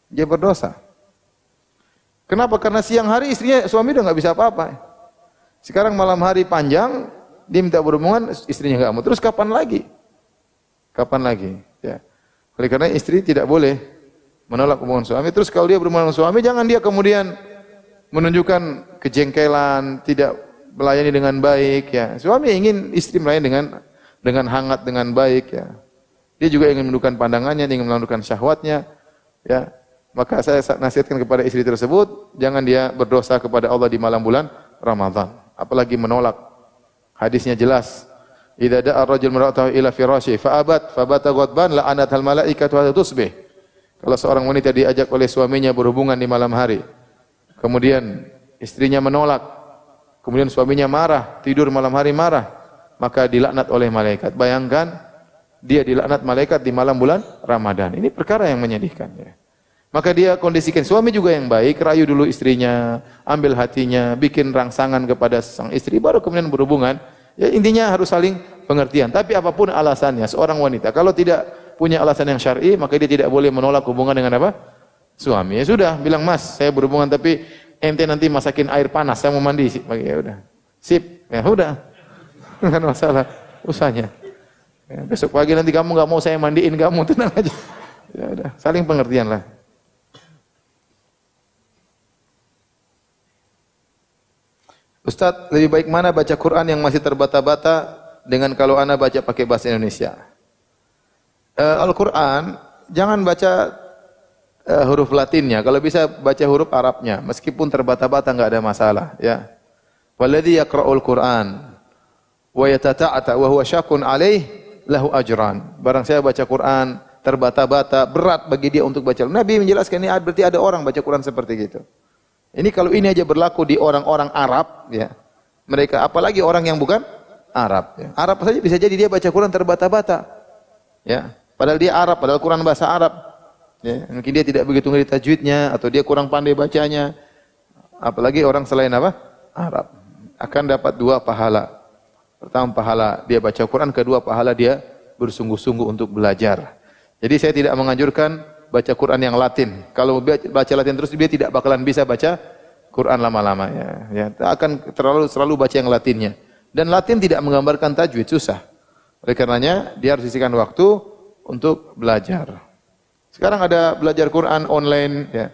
Dia berdosa. Kenapa? Karena siang hari suami udah nggak bisa apa-apa. Sekarang malam hari panjang, dia minta berhubungan, istrinya nggak mau. Terus kapan lagi? Kapan lagi? Ya. Oleh karena istri tidak boleh menolak hubungan suami. Terus kalau dia berhubungan dengan suami, jangan dia kemudian menunjukkan kejengkelan, tidak melayani dengan baik. Ya. Suami ingin istri melayani dengan hangat, dengan baik. Ya. Dia juga ingin menundukkan pandangannya, ingin menundukkan syahwatnya. Ya. Maka saya nasihatkan kepada istri tersebut, jangan dia berdosa kepada Allah di malam bulan Ramadan. Apalagi menolak. Hadisnya jelas. Idza da'a ar-rajul mar'atahu ila firasyi fa'abat fabata ghadban la'anathal malaikatu hatta tusbih. Kalau seorang wanita diajak oleh suaminya berhubungan di malam hari, kemudian istrinya menolak, kemudian suaminya marah, tidur malam hari marah, maka dilaknat oleh malaikat. Bayangkan dia dilaknat malaikat di malam bulan Ramadan. Ini perkara yang menyedihkan ya. Maka dia kondisikan suami juga yang baik, rayu dulu istrinya, ambil hatinya, bikin rangsangan kepada sang istri, baru kemudian berhubungan. Ya, intinya harus saling pengertian. Tapi apapun alasannya, seorang wanita kalau tidak punya alasan yang syar'i, maka dia tidak boleh menolak hubungan dengan apa? Suami. Ya sudah, bilang, "Mas, saya berhubungan tapi ente nanti masakin air panas, saya mau mandi." Ya udah. Sip. Ya udah. Enggak masalah usahanya. Ya, besok pagi nanti kamu enggak mau saya mandiin kamu, tenang aja. Ya udah, saling pengertian lah. Ustaz, lebih baik mana baca Quran yang masih terbata-bata dengan kalau ana baca pakai bahasa Indonesia? Al-Quran jangan baca huruf Latinnya, kalau bisa baca huruf Arabnya, meskipun terbata-bata enggak ada masalah. Ya. Walladzi yaqra'ul Quran wa yatata'ata wa huwa syaqun alaih lahu ajran. Barang saya baca Quran terbata-bata, berat bagi dia untuk baca. Nabi menjelaskan ini berarti ada orang baca Quran seperti gitu. Ini kalau ini aja berlaku di orang-orang Arab, ya. Mereka apalagi orang yang bukan Arab. Ya. Arab saja bisa jadi dia baca Quran terbata-bata. Ya. Padahal dia Arab, padahal Quran bahasa Arab. Ya. Mungkin dia tidak begitu ngerti tajwidnya atau dia kurang pandai bacanya. Apalagi orang selain apa? Arab. Akan dapat dua pahala. Pertama pahala dia baca Quran, kedua pahala dia bersungguh-sungguh untuk belajar. Jadi saya tidak menganjurkan baca Quran yang Latin. Kalau baca Latin terus dia tidak bakalan bisa baca Quran lama-lama ya. Ya, akan selalu baca yang Latinnya. Dan Latin tidak menggambarkan tajwid, susah. Oleh karenanya dia harus sisihkan waktu untuk belajar. Sekarang ada belajar Quran online ya.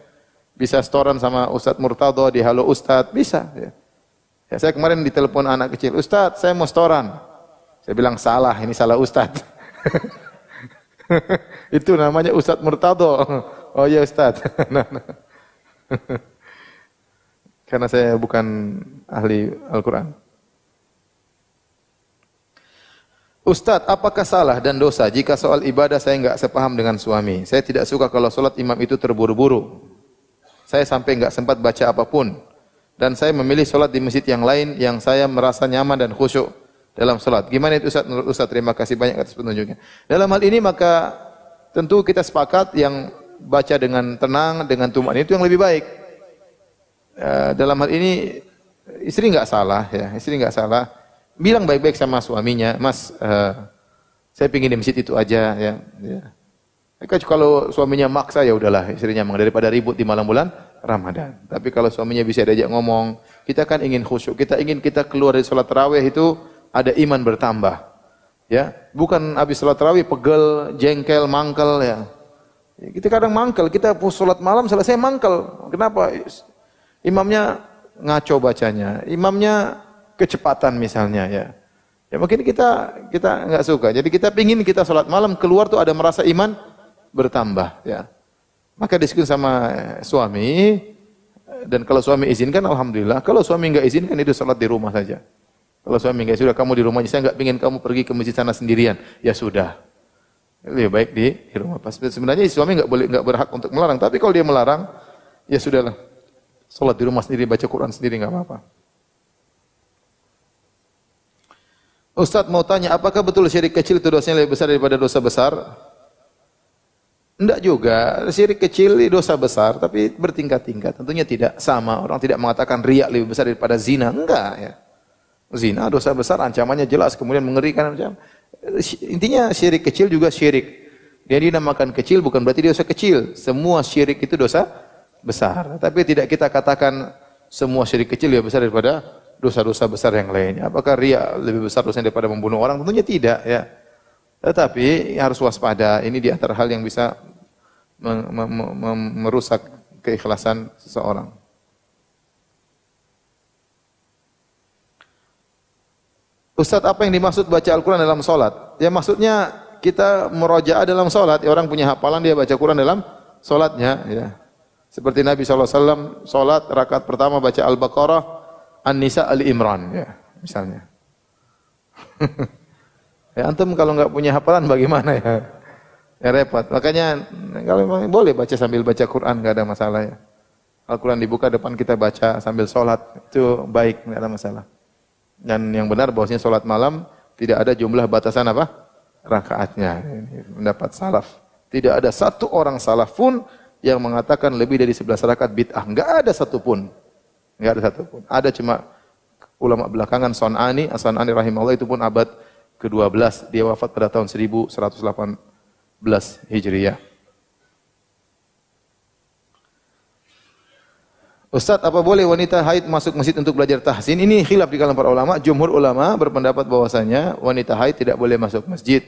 Bisa setoran sama Ustadz Murtado di Halo Ustadz, bisa ya. Ya, saya kemarin ditelepon anak kecil, "Ustadz, saya mau setoran." Saya bilang, "Salah, ini salah Ustadz." Itu namanya Ustadz Murtado. Oh iya Ustadz. Karena saya bukan ahli Al-Quran. Ustadz, apakah salah dan dosa jika soal ibadah saya enggak sepaham dengan suami? Saya tidak suka kalau sholat imam itu terburu-buru. Saya sampai enggak sempat baca apapun. Dan saya memilih sholat di masjid yang lain yang saya merasa nyaman dan khusyuk dalam sholat. Gimana itu Ustaz? Menurut Ustaz, terima kasih banyak atas petunjuknya. Dalam hal ini maka tentu kita sepakat yang baca dengan tenang, dengan tumak itu yang lebih baik. Dalam hal ini istri enggak salah ya, istri enggak salah. Bilang baik-baik sama suaminya, "Mas, saya pingin di masjid itu aja ya." Kalau suaminya maksa ya udahlah, istrinya daripada ribut di malam bulan Ramadan. Tapi kalau suaminya bisa diajak ngomong, kita kan ingin khusyuk, kita ingin kita keluar dari sholat tarawih itu ada iman bertambah. Ya, bukan habis sholat tarawih pegel, jengkel, mangkel ya. Kita kadang mangkel, kita sholat malam selesai mangkel. Kenapa? Imamnya ngaco bacanya, imamnya kecepatan misalnya ya. Ya mungkin kita enggak suka. Jadi kita pingin kita sholat malam keluar tuh ada merasa iman bertambah ya. Maka diskusi sama suami, dan kalau suami izinkan alhamdulillah, kalau suami enggak izinkan itu salat di rumah saja. Kalau suami enggak, sudah kamu di rumah aja, saya enggak ingin kamu pergi ke masjid sana sendirian. Ya sudah. Lebih baik di rumah. Sebenarnya suami enggak berhak untuk melarang, tapi kalau dia melarang, ya sudahlah. Salat di rumah sendiri, baca Quran sendiri enggak apa-apa. Ustaz mau tanya, apakah betul syirik kecil itu dosanya lebih besar daripada dosa besar? Enggak juga, syirik kecil dosa besar, tapi bertingkat-tingkat. Tentunya tidak sama. Orang tidak mengatakan riya lebih besar daripada zina. Enggak ya. Zina dosa besar, ancamannya jelas, kemudian mengerikan macam. Intinya syirik kecil juga syirik. Dia dinamakan kecil bukan berarti dia dosa kecil. Semua syirik itu dosa besar. Tapi tidak kita katakan semua syirik kecil lebih besar daripada dosa-dosa besar yang lainnya. Apakah riya lebih besar dosanya daripada membunuh orang? Tentunya tidak, ya. Tetapi harus waspada. Ini di antara hal yang bisa merusak keikhlasan seseorang. Ustaz, apa yang dimaksud baca Al-Quran dalam solat? Ya maksudnya kita murojaah dalam solat. Ya, orang punya hafalan, dia baca Quran dalam solatnya. Ya. Seperti Nabi SAW, solat rakaat pertama baca Al-Baqarah, An-Nisa, Ali Imran. Ya, misalnya. Ya, antum kalau nggak punya hafalan bagaimana ya? Ya repot. Makanya kalau memang boleh baca sambil baca Quran, nggak ada masalah ya. Al-Quran dibuka depan kita baca sambil solat, itu baik, nggak ada masalah. Dan yang benar bahwasanya salat malam tidak ada jumlah batasan apa? Rakaatnya. Ini pendapat salaf. Tidak ada satu orang salaf pun yang mengatakan lebih dari 11 rakaat bid'ah. Enggak ada satu pun. Enggak ada satu pun. Ada cuma ulama belakangan Son'ani rahimahullah, itu pun abad ke-12. Dia wafat pada tahun 1118 Hijriah. Ustaz, apa boleh wanita haid masuk masjid untuk belajar tahsin? Ini khilaf di kalangan para ulama. Jumhur ulama berpendapat bahwasanya wanita haid tidak boleh masuk masjid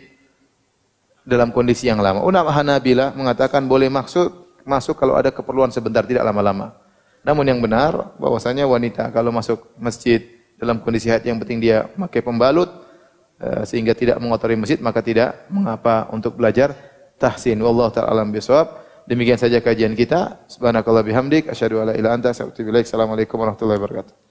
dalam kondisi yang lama. Ulama Hanabilah mengatakan boleh masuk kalau ada keperluan sebentar, tidak lama-lama. Namun yang benar bahwasanya wanita kalau masuk masjid dalam kondisi haid, yang penting dia pakai pembalut sehingga tidak mengotori masjid, maka tidak mengapa untuk belajar tahsin. Wallahu ta'ala alam bisawab. Demikian saja kajian kita. Subhanakallah bihamdik, asyhadu alla ilaha illa anta, astaghfiruka wa atubu ilaik. Assalamualaikum warahmatullahi wabarakatuh.